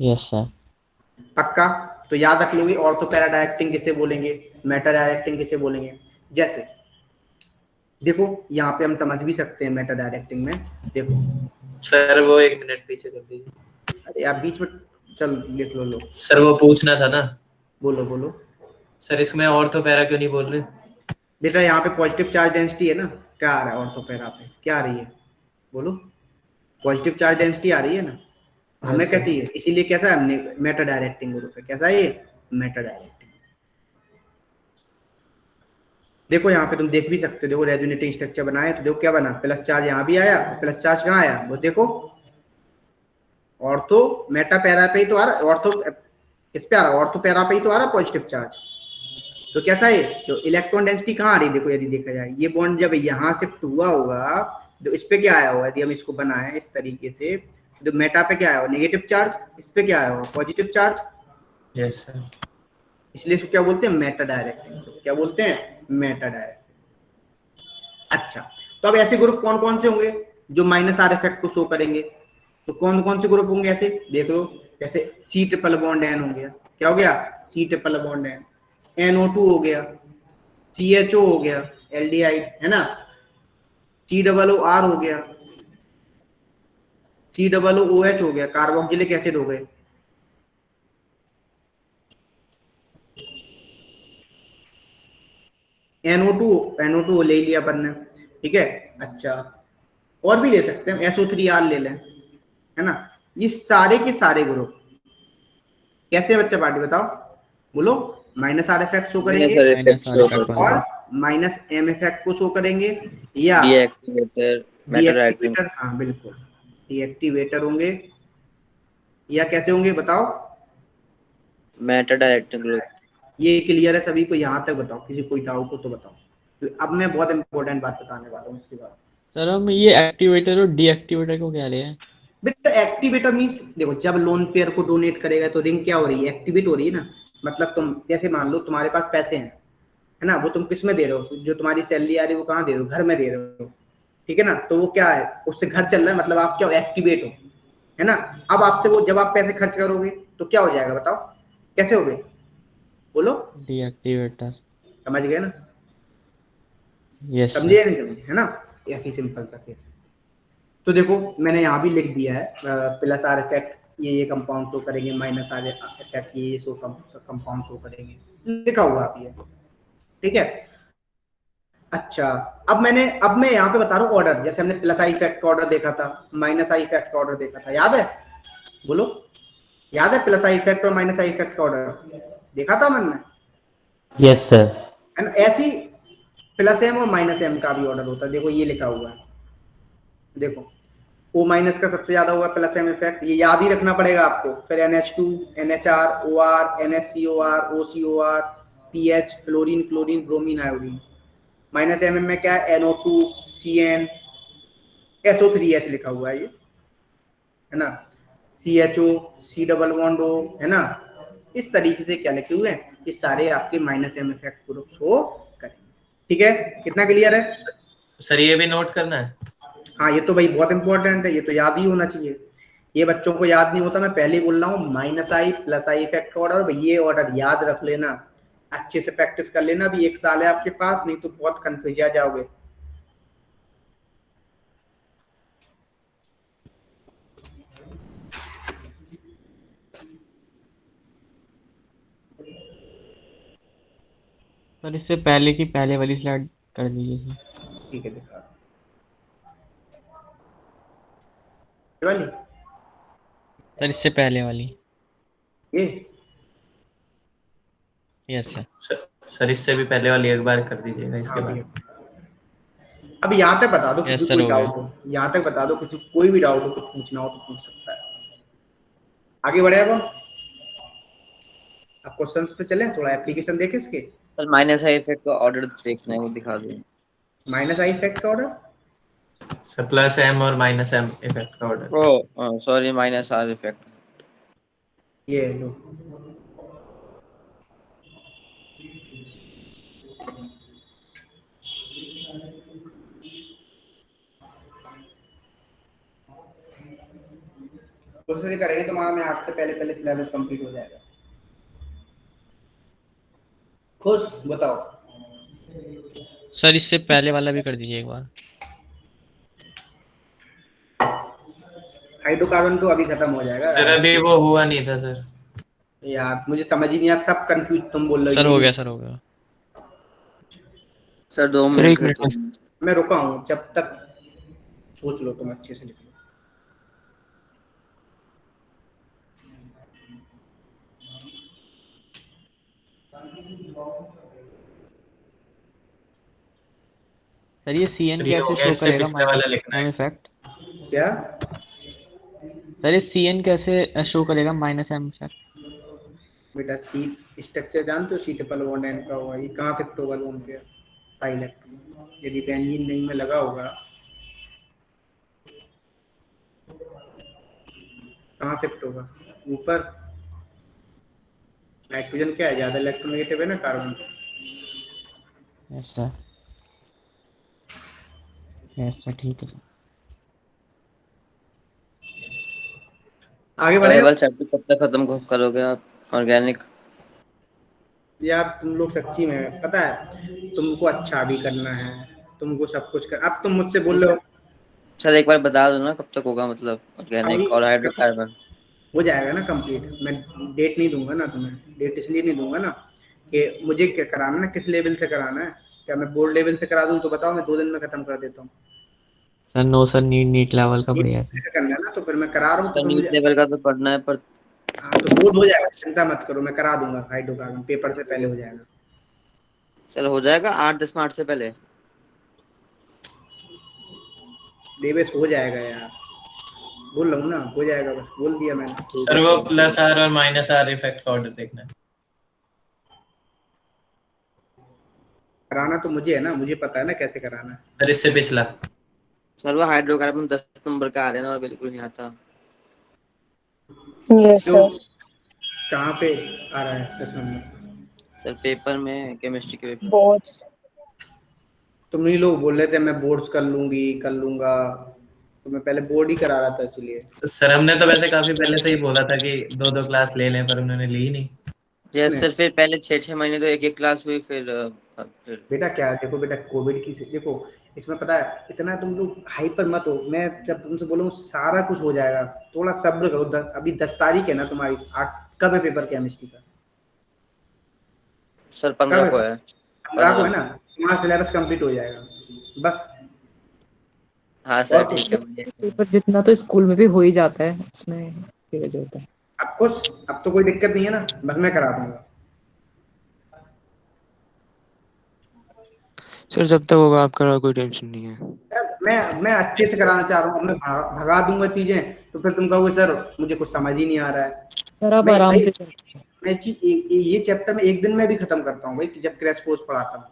Yes sir. पक्का, तो याद रख लोगे ऑर्थो पैरा डायरेक्टिंग किसे बोलेंगे, मेटा डायरेक्टिंग किसे बोलेंगे। जैसे देखो यहाँ पे हम समझ भी सकते हैं मेटा डायरेक्टिंग में, देखो सर वो 1 मिनट पीछे कर दीजिए। अरे आप बीच में चल लिख लो, सर वो पूछना था ना, बोलो बोलो। सर इसमें ऑर्थो पैरा क्यों नहीं बोल रहे। बेटा यहाँ पे पॉजिटिव चार्ज डेंसिटी है ना, क्या आ रहा है ऑर्थो पैरा पे, क्या आ रही है, बोलो, पॉजिटिव चार्ज डेंसिटी आ रही है ना, हमें क्या चाहिए, इसीलिए कैसा है, हमने मेटा डायरेक्टिंग ग्रुप है, कैसा है ये, मेटा डायरेक्टिंग। देखो यहाँ पे तुम देख भी सकते हो, देखो रेजोनेटिंग स्ट्रक्चर बनाए तो देखो क्या बना, प्लस चार्ज यहाँ भी आया, प्लस चार्ज कहाँ आया, वो देखो ऑर्थो मेटा पैरा पे ही तो आ रहा, ऑर्थो किस पे आ रहा, ऑर्थो पैरा पे ही तो आ रहा पॉजिटिव चार्ज। तो कैसा है, जो इलेक्ट्रॉन डेंसिटी कहाँ आ रही है, देखो यदि देखा जाए ये बॉन्ड जब यहाँ शिफ्ट हुआ होगा तो इस पे क्या आया होगा, यदि हम इसको बनाए इस तरीके से, तो मेटा पे क्या आया होगा, नेगेटिव चार्ज, इस पे क्या आया होगा, पॉजिटिव चार्ज। Yes sir. इसलिए इसको क्या बोलते हैं, मेटा डायरेक्टिंग। क्या बोलते हैं, मेटा डायरेक्टिंग। अच्छा तो अब ऐसे ग्रुप कौन कौन से होंगे जो माइनस आर इफेक्ट को शो करेंगे, तो कौन कौन से ग्रुप होंगे ऐसे, देख लो, जैसे C ट्रिपल बॉन्ड N हो गया, क्या हो गया, C triple bond N, NO2 हो गया, CHO हो गया, एल्डिहाइड है ना, COOR हो गया, COOH हो गया, कार्बोक्सिलिक एसिड हो गए। NO2 ले लिया अपन ने, ठीक है। अच्छा और भी ले सकते हैं, SO3R ले लें, है ना। ये सारे के सारे ग्रुप कैसे बच्चा पार्टी बताओ, बोलो, माइनस आर इफेक्ट शो करेंगे और माइनस एम इफेक्ट को शो करेंगे, या डीएक्टिवेटर, हाँ बिल्कुल डीएक्टिवेटर होंगे, या कैसे होंगे बताओ, मेटा डायरेक्टिंग ग्रुप। ये क्लियर है सभी को, यहाँ तक बताओ, किसी कोई डाउट हो तो बताओ। तो अब मैं बहुत इंपॉर्टेंट बात बताने वाला हूँ इसके बाद। सर हम ये एक्टिवेटर और डीएक्टिवेटर को क्या ले हैं? बेटा एक्टिवेटर मींस देखो, जब लोन पेयर को डोनेट करेगा तो रिंग क्या हो रही है, एक्टिवेट हो रही है ना, मतलब तुम जैसे मान लो तुम्हारे पास पैसे हैं, है ना, वो तुम किस में दे रहे हो, जो तुम्हारी सैलरी आ रही है वो कहाँ दे रहे हो, घर में दे रहे हो, ठीक है ना, तो वो क्या है, उससे घर चल रहा है, मतलब आप क्या एक्टिवेट हो, है ना। अब आपसे वो जब आप पैसे खर्च करोगे तो क्या हो जाएगा बताओ, कैसे हो गए, बोलो, डीएक्टिवेटर। समझ गए ना, यस सर। समझे या नहीं समझे, है ना, ऐसी सिंपल सा केस। तो देखो मैंने यहाँ भी लिख दिया है प्लस आर इफेक्ट ये कंपाउंड शो करेंगे, माइनस आर इफेक्ट ये शो कंपाउंड शो करेंगे, लिखा हुआ आप ये, ठीक है। अच्छा, अब मैं यहाँ पे बता रहा हूँ ऑर्डर, जैसे हमने प्लस आई इफेक्ट का ऑर्डर देखा था, माइनस आई इफेक्ट का ऑर्डर देखा था, याद है, बोलो, याद है प्लस आई इफेक्ट और माइनस आई इफेक्ट का ऑर्डर देखा था मन में, यस सर। एंड ऐसी प्लस एम और माइनस एम का भी ऑर्डर होता है, देखो ये लिखा हुआ है, देखो O माइनस का सबसे ज्यादा हुआ प्लस एम इफेक्ट, ये याद ही रखना पड़ेगा आपको, फिर NH2, NHR, OR, NSCOR, OCOR, PH, fluorine, chlorine, bromine, iodine. Minus M में क्या है, NO2, CN, SO3H लिखा हुआ है ये, है ना, CHO, C double bond O, है ना, इस तरीके से क्या लिखे हुए हैं, ये सारे आपके माइनस एम इफेक्ट ग्रुप्स हो करेंगे, ठीक है, कितना क्लियर है सर? ये भी नोट करना है। हाँ, ये तो भाई बहुत इंपॉर्टेंट है, ये तो याद ही होना चाहिए, ये बच्चों को याद नहीं होता, मैं पहले ही बोल रहा हूँ, minus I plus I effect order, ये ऑर्डर याद रख लेना, अच्छे से प्रैक्टिस कर लेना, अभी 1 साल है आपके पास, नहीं तो बहुत कंफ्यूज आ जाओगे। सर इससे पहले की पहले वाली स्लाइड कर दीजिए सर। ठीक है, दिखा ये वाली, सर इससे पहले वाली। ये यस सर। सर इससे भी पहले वाली एक बार कर दीजिएगा, इसके हाँ, बाद। अब यहाँ तक बता दो, Yes, किसी sir, कोई हो गया। डाउट हो, यहाँ तक बता दो, किसी कोई भी डाउट हो, कुछ पूछना हो तो पूछ सकता है, आगे बढ़े अब क्वेश्चंस पे चले, थोड़ा एप्लीकेशन देखे इसके, सर माइनस आई इफेक्ट का ऑर्डर देखना है, वो दिखा दो। Minus I effect order, sir plus M और माइनस एम इफेक्ट का order. Oh sorry, minus R effect. ये लो, कोशिश करेंगे तुम्हारा में 8 से पहले सिलेबस कंप्लीट हो जाएगा, खुश बताओ। सर इससे पहले वाला भी कर दीजिए एक बार। हाइड्रोकार्बन तो अभी खत्म हो जाएगा सर अभी वो हुआ नहीं था सर। यार, मुझे समझ ही नहीं आता, सब कंफ्यूज तुम बोल रहे सर हो गया, सर हो गया। सर 2 सर एक मिनट मिनट मैं रुका हूँ, जब तक सोच लो तुम अच्छे से लिख लो। सर ये CN सर ये हो कैसे गया, शो इससे करेगा पिछले वाला लिखना है। Minus M effect? क्या, सर ये CN कैसे शो करेगा माइनस एम इफेक्ट? बेटा सी स्ट्रक्चर जानते हो, सी ट्रिपल बॉन्ड एन का हुआ, ये कहाँ से टोबल बॉन्ड पे इलेक्ट्रॉन, यदि बेंजीन रिंग में लगा होगा, कहाँ शिफ्ट होगा, ऊपर, नाइट्रोजन क्या है, ज्यादा इलेक्ट्रोनेगेटिव है ना carbon, yes sir, yes sir, ठीक है सर। आगे बढ़े। लेवल चैप्टर कब तक खत्म करोगे आप ऑर्गेनिक? यार तुम लोग सच्ची में, पता है तुमको अच्छा भी करना है, तुमको सब कुछ कर, अब तुम मुझसे बोल रहे हो, सर एक बार बता दो ना कब तक होगा, मतलब ऑर्गेनिक और हाइड्रोकार्बन। हो जाएगा ना कंप्लीट, मैं डेट नहीं दूंगा ना तुम्हें, डेट इसलिए नहीं दूंगा ना कि मुझे क्या कराना है, किस लेवल से कराना है, क्या मैं बोर्ड लेवल से करा दूं तो बताओ, मैं 2 दिन में खत्म कर देता हूँ। Sir no sir, NEET level का बढ़िया है। करना है ना, तो फिर मैं करा रहा हूँ, तो सर फिर नीट मुझे, लेवल का तो पढ़ना है, पर हाँ तो बोर्ड हो जाएगा, चिंता मत करो, मैं करा दूंगा, हाइड्रोकार्बन पेपर से पहले हो जाएगा। सर हो जाएगा 8-10 मार्च से पहले। डेबेस हो जाएगा यार, बोल रहा हूँ ना, हो जाएगा, बस बोल दिया मैंने। सर वो प्लस आर और माइनस आर इफेक्ट का ऑर्डर देखना है। कराना तो मुझे है ना, मुझे पता है ना कैसे कराना है। सर इससे पिछला। सर वो हाइड्रोकार्बन 10 नंबर का आ रहा है ना, और बिल्कुल नहीं आता। Yes, क्यों, sir. कहाँ पे आ रहा है 10 नंबर? सर पेपर में, केमिस्ट्री के पेपर। बोर्ड्स। तुम ही लोग बोल रहे थे मैं बोर्ड्स कर लूंगी कर लूंगा, तो मैं पहले बोर्ड ही करा रहा था इसलिए। सर हमने तो वैसे काफी पहले से ही बोला था कि 2-2 क्लास ले लें, पर उन्होंने ली ही नहीं। यस इसमें सर, फिर पहले 6-6 महीने तो एक एक क्लास हुई, फिर बेटा क्या है, देखो बेटा कोविड की देखो इसमें पता है इतना तुम लोग हाइपर मत हो। मैं जब तुमसे बोलूँ सारा कुछ हो जाएगा, थोड़ा सब्र करो। अभी 10 तारीख है ना तुम्हारी, कब है पेपर केमिस्ट्री का? सर कब 15 है? को है। 15 को है 15 ना, तुम्हारा सिलेबस कंप्लीट हो जाएगा बस। हाँ और सर ठीक है, बढ़िया। पेपर जितना तो स्कूल में भी हो ही जाता है, उसमें क्या जो होता है। अब तो कोई दिक्कत नहीं है ना, बस मैं करा दूंगा। सर जब तक होगा आपका कोई टेंशन नहीं है। मैं अच्छे से कराना चाह रहा हूँ, मैं भगा दूंगा चीजें तो फिर तुम कहोगे सर मुझे कुछ समझ ही नहीं आ रहा है। सर आप मैं आराम भाई से मैं ये चैप्टर में एक दिन में भी खत्म करता हूँ भाई, कि जब क्रैश कोर्स पढ़ाता हूँ।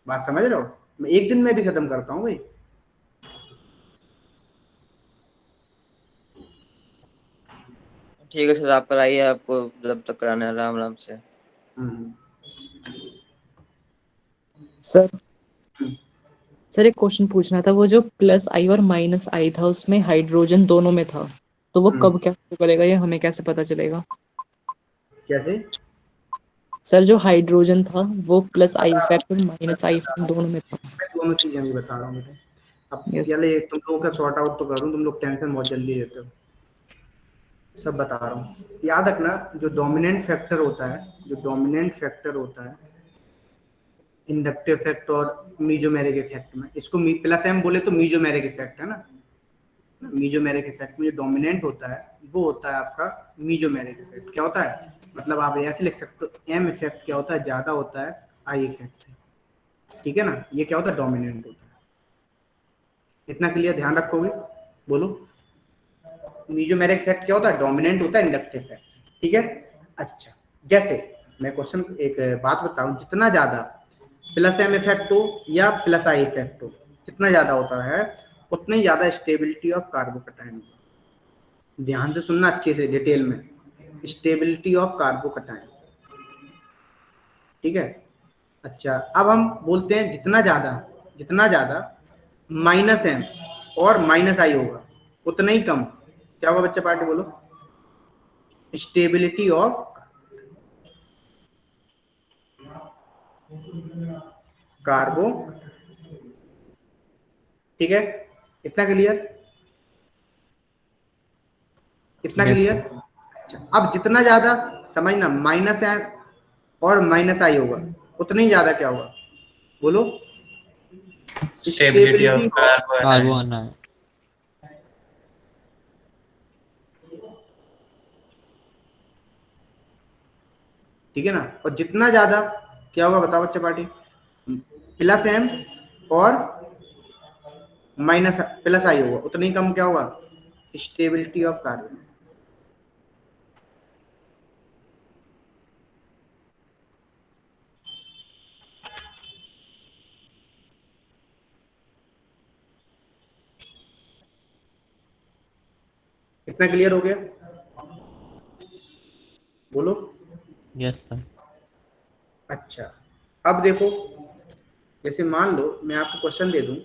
बात समझ रहे हो? मैं एक दिन में भी खत्म करता हूँ भाई। ठीक है सर, आप कराइए, आपको जब तक कराना है आराम आराम से। हम्म। सर सर एक क्वेश्चन पूछना था। वो जो प्लस आई और माइनस आई था उसमें हाइड्रोजन दोनों में था, तो वो कब क्या करेगा, ये हमें कैसे पता चलेगा? कैसे? सर जो हाइड्रोजन था वो प्लस आई इफेक्ट और माइनस आई इफेक्ट दोनों में था। मैं दोनों चीजें भी बता रहा हूँ बेटा। अब यस। पहले तुम लोगों का सॉर्ट आउट तो करूँ, तुम लोग टेंशन बहुत जल्दी लेते हो। सब बता रहा हूँ, याद रखना। जो डोमिनेंट फैक्टर होता है, जो डोमिनेंट फैक्टर होता है इंडक्टिव इफेक्ट और मीजोमेरिक इफेक्ट में, इसको प्लस एम बोले तो मीजोमेरिक इफेक्ट है ना। मीजोमेरिक इफेक्ट में जो डोमिनेंट होता है वो होता है आपका मीजोमेरिक इफेक्ट। क्या होता है, मतलब आप ऐसे लिख सकते हो एम इफेक्ट क्या होता है, ज्यादा होता है आई इफेक्ट से। ठीक है ना, ये क्या होता है, डोमिनेंट होता है। इतना क्लियर, ध्यान रखोगे? बोलो। मीजोमेरिक इफेक्ट क्या होता है, डोमिनेंट होता है इंडक्टिव इफेक्ट। ठीक है। अच्छा, जैसे मैं क्वेश्चन एक बात बताऊं, जितना ज्यादा प्लस एम इफेक्ट हो या प्लस आई इफेक्ट हो, जितना ज्यादा होता है उतनी ज्यादा स्टेबिलिटी ऑफ कार्बोकैटायन होगा। ध्यान से सुनना अच्छे से डिटेल में, स्टेबिलिटी ऑफ कार्बोकैटायन। ठीक है। अच्छा, अब हम बोलते हैं जितना ज्यादा माइनस एम और माइनस आई होगा उतना ही कम क्या होगा बच्चा पार्टी बोलो, स्टेबिलिटी ऑफ कार्बो। ठीक है, इतना क्लियर? इतना Yes, क्लियर? अच्छा, अब जितना ज्यादा समझना माइनस है और माइनस आई होगा उतना ही ज्यादा क्या होगा बोलो, स्टेबिलिटी ऑफ स्टेबिलिटी ऑफ। कार्बो आना है। ठीक है ना, और जितना ज्यादा क्या होगा बताओ बच्चा पार्टी, प्लस एम और माइनस प्लस आई होगा उतना ही कम क्या होगा, स्टेबिलिटी ऑफ कार्बन। इतना क्लियर हो गया? बोलो। Yes sir. अच्छा, अब देखो, जैसे मान लो मैं आपको क्वेश्चन दे दूं,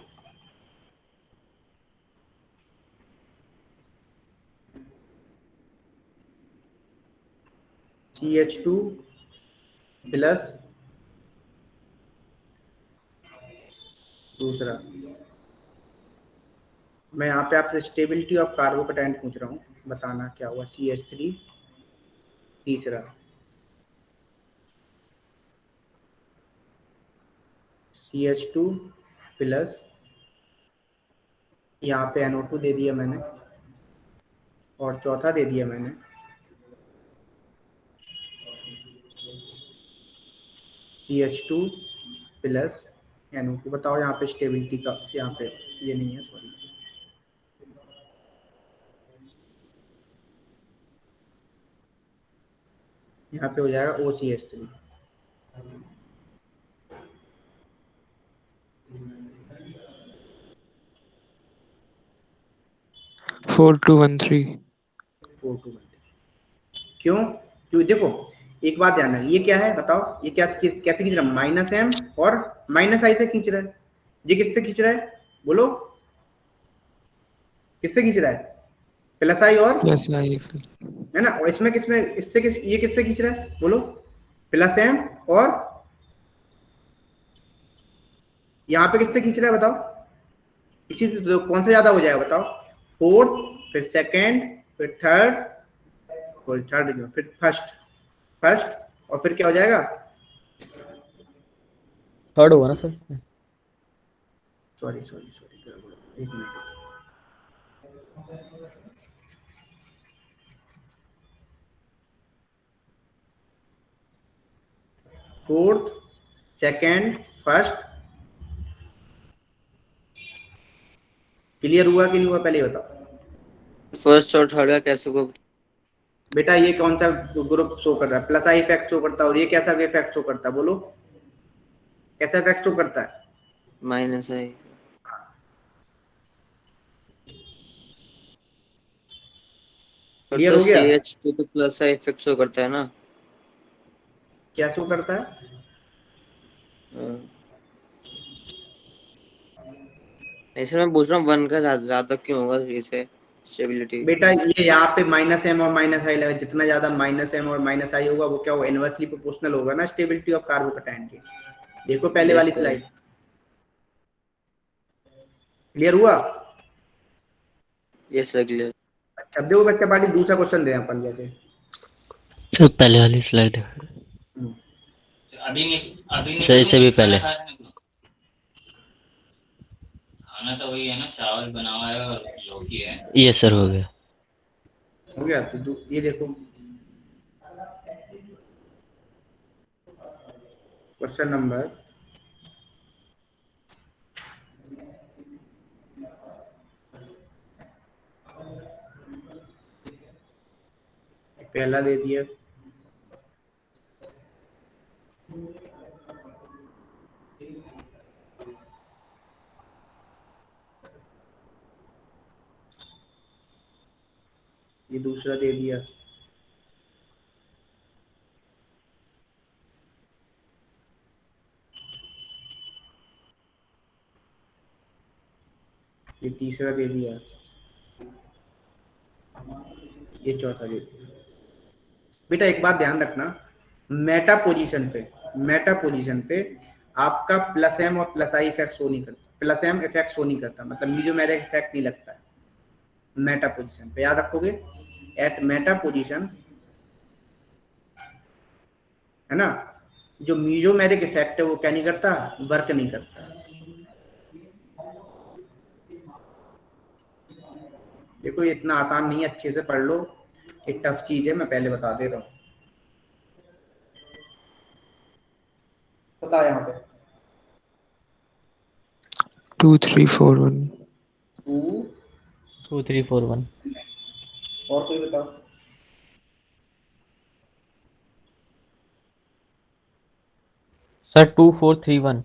CH2 प्लस दूसरा, मैं यहाँ पे आपसे स्टेबिलिटी ऑफ कार्बोकैटायन पूछ रहा हूँ, बताना क्या हुआ। CH3 तीसरा, CH2 प्लस, यहाँ पे NO2 दे दिया मैंने और चौथा दे दिया मैंने CH2 प्लस NO2। बताओ यहाँ पे स्टेबिलिटी का, यहाँ पे ये नहीं है सॉरी, यहाँ पे हो जाएगा OCH3। 4213। 4 2 1 क्यों? क्यों देखो एक बात ध्यान है, ये क्या है बताओ, ये क्या कैसे खींच रहा है? माइनस एम और माइनस आई से खींच रहा है। ये किससे खींच रहा है बोलो, किससे खींच रहा है? प्लस आई और प्लस आई है ना, और इसमें किसमें इससे ये किससे खींच रहा है बोलो? प्लस एम और यहाँ पे किससे खींच रहा है बताओ? इसी तो कौन सा ज्यादा हो जाएगा बताओ? फोर्थ, फिर सेकेंड, फिर थर्ड, फिर फर्स्ट और फिर क्या हो जाएगा? थर्ड होगा ना सर? सॉरी एक minute. Fourth, second, first. Clear हुआ कि नहीं हुआ पहले बताओ? फर्स्ट और थर्ड का कैसे को? बेटा ये कौन सा ग्रुप शो कर रहा है? प्लस आई इफेक्ट शो करता है, और ये कैसा इफेक्ट शो करता है बोलो? कैसा इफेक्ट शो करता है? माइनस आई। क्लियर तो हो गया? CH2 तो प्लस आई इफेक्ट शो करता है ना? क्या शो करता है? ऐसे मैं पूछ रहा हूँ 1 का ज्यादा क्यों होगा इसे स्टेबिलिटी? बेटा ये यहाँ पे माइनस एम और माइनस आई लगा, जितना ज्यादा माइनस एम और माइनस आई होगा वो क्या होगा? इनवर्सली प्रोपोर्शनल होगा ना स्टेबिलिटी ऑफ कार्बोकैटायन के। देखो पहले यस वाली सर। स्लाइड। क्लियर हुआ? Yes sir clear. अच्छा देखो बच्चा पार्टी दूसरा क्वेश्चन दे अपन जैसे। सर पहले वाली स्लाइड है सर, इससे भी पहले। खाना तो वही है ना, चावल बना हुआ है और लौकी है। ये सर हो गया। हो गया तो ये देखो क्वेश्चन नंबर पहला दे दिया, ये दूसरा दे दिया, ये तीसरा दे दिया, ये चौथा दे दिया। बेटा एक बात ध्यान रखना, मेटा पोजीशन पे आपका प्लस एम और प्लस आई इफेक्ट शो नहीं करता, प्लस एम इफेक्ट शो नहीं करता, मतलब मीजोमेरिक इफेक्ट नहीं लगता है मेटा पोजीशन पे। याद रखोगे एट मेटा पोजीशन, है ना, जो मीजोमेरिक इफेक्ट है वो क्या नहीं करता? वर्क नहीं करता। देखो ये इतना आसान नहीं है, अच्छे से पढ़ लो, ये टफ चीज है, मैं पहले बता दे रहा हूँ। बता यहाँ पे 2 3 4 1 2 2 3 4 1। और कोई बताओ? सर 2 4 3 1।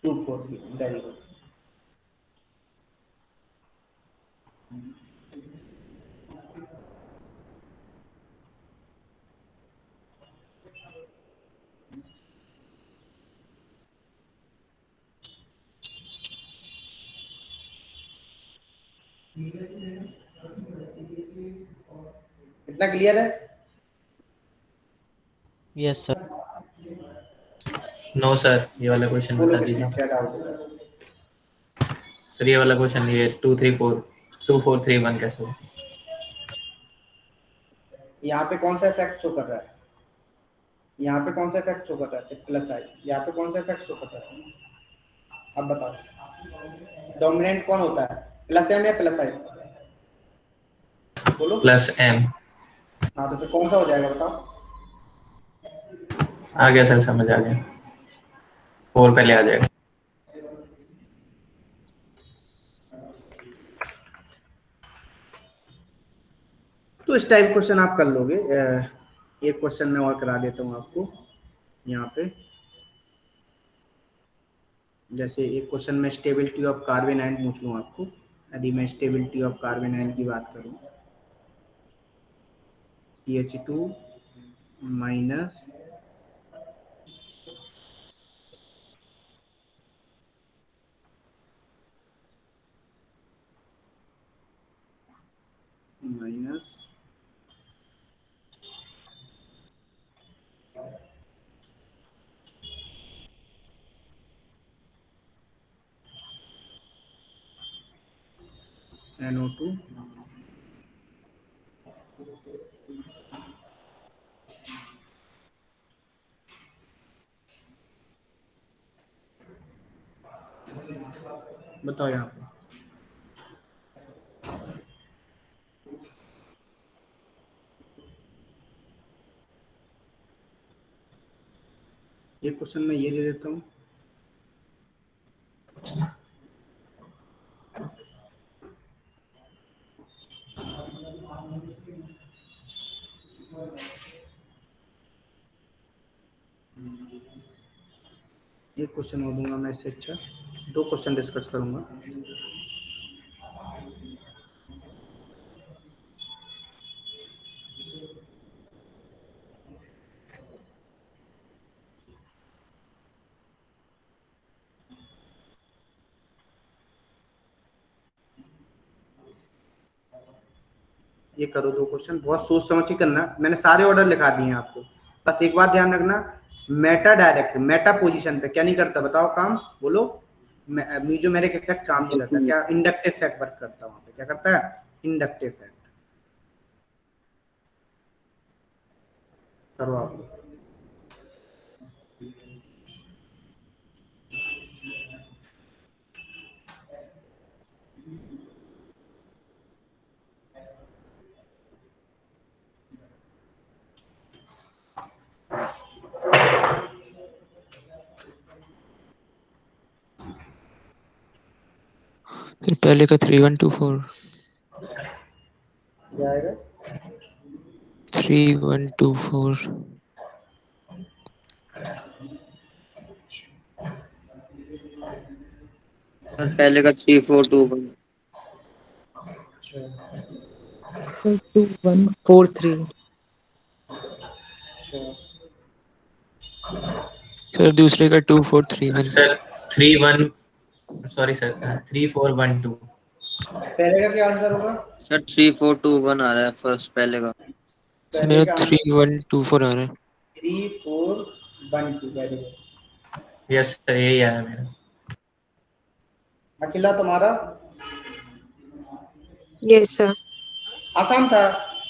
2 4 very good. कितना क्लियर है? Yes sir. नो सर, ये वाला क्वेश्चन बोलो बता कितना दीजिए क्या डाउट है? सर। ये वाला क्वेश्चन, ये 2 3 4 1 कैसे हो? यहाँ पे कौन सा इफेक्ट शो कर रहा है? यहाँ पे कौन सा इफेक्ट शो कर रहा है? प्लस आई। यहाँ पे कौन सा इफेक्ट शो कर रहा है? अब बताओ डोमिनेंट कौन होता है, प्लस एम या प्लस आई? बोलो। Plus M. हाँ तो फिर कौन सा हो जाएगा बताओ? आ गया सर, समझ आ गया। 4 पहले आ जाएगा। तो इस टाइप क्वेश्चन आप कर लोगे। एक क्वेश्चन मैं और करा देता हूँ आपको यहाँ पे। जैसे एक क्वेश्चन में स्टेबिलिटी ऑफ कार्बन आयन पूछ लूँ आपको, यदि मैं स्टेबिलिटी ऑफ कार्बन आयन की बात करूँ CH2 माइनस माइनस NO2 बताओ यहाँ पे ये क्वेश्चन मैं ये दे देता हूँ। एक क्वेश्चन और दूंगा मैं, इससे अच्छा 2 क्वेश्चन डिस्कस करूंगा। ये करो 2 क्वेश्चन, बहुत सोच समझ के करना। मैंने सारे ऑर्डर लिखा दिए हैं आपको, बस एक बात ध्यान रखना, मेटा डायरेक्ट मेटा पोजीशन पे क्या नहीं करता बताओ काम, बोलो। म्यूजोमेरिक इफेक्ट काम नहीं करता, क्या इंडक्टिव इफेक्ट वर्क करता है वहां पे, क्या करता है इंडक्टिव इफेक्ट। करो आप। फिर पहले का 3124 क्या आएगा 3124 सर पहले का 3421 सर 2143 सर दूसरे का 2431 सर 31 सॉरी सर 3412 पहले का क्या आंसर होगा सर 3421 आ रहा है फर्स्ट पहले का। सर मेरा 3124 आ रहा है। 3412 वेरी गुड। यस सर यही आया मेरा। अकेला तुम्हारा Yes, sir. आसान था।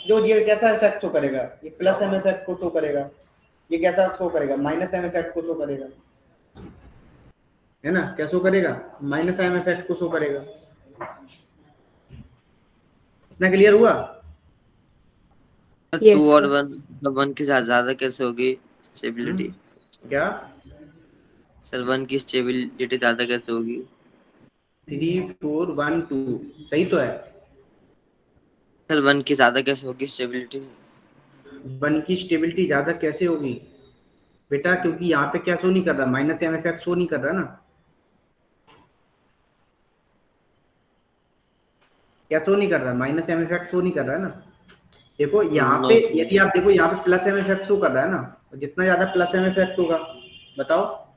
जो ये कैसा इफेक्ट शो करेगा, ये प्लस एम इफेक्ट को शो करेगा, ये कैसा शो करेगा माइनस एम इफेक्ट को शो करेगा, है ना, क्या शो करेगा माइनस एम इफेक्ट को शो करेगा। इतना क्लियर हुआ। Yes, 2 और sir. 1 मतलब 1 के साथ ज्यादा कैसे होगी स्टेबिलिटी? क्या सर 1 की स्टेबिलिटी ज्यादा कैसे होगी? 3412 सही तो है। सर 1 की ज्यादा कैसे होगी स्टेबिलिटी? 1 की स्टेबिलिटी ज्यादा कैसे होगी बेटा, क्योंकि यहाँ पे क्या शो नहीं कर रहा, माइनस एम इफेक्ट शो नहीं कर रहा ना, क्या शो नहीं कर रहा, माइनस एम इफेक्ट शो नहीं कर रहा है ना। देखो यहाँ पे यदि आप देखो यहाँ पे प्लस एम इफेक्ट शो कर रहा है ना, तो जितना ज्यादा प्लस एम इफेक्ट होगा बताओ।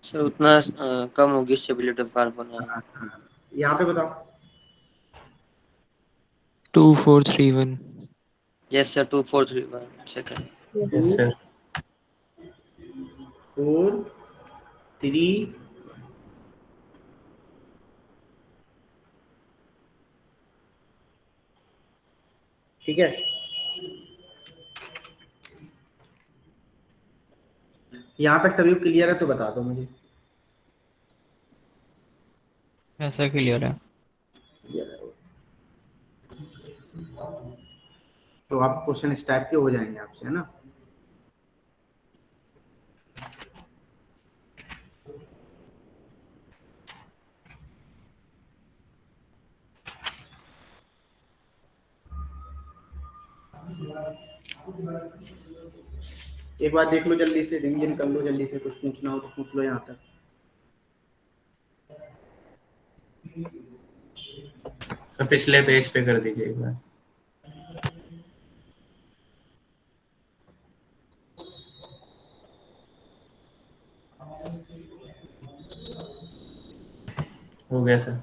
सर उतना कम होगी स्टेबिलिटी ऑफ कार्बन। यहाँ पे बताओ 2431 yes sir 2431 second. Yes sir 4 3 ठीक है। यहाँ तक सभी क्लियर है तो बता दो मुझे। ऐसा क्लियर है। तो आप क्वेश्चन इस टाइप के हो जाएंगे आपसे, है ना। एक बार देख लो जल्दी से, रिवीजन कर लो जल्दी से, कुछ पूछना हो तो पूछ लो यहाँ तक। सर पिछले पेज पे कर दीजिए एक बार। हो गया सर।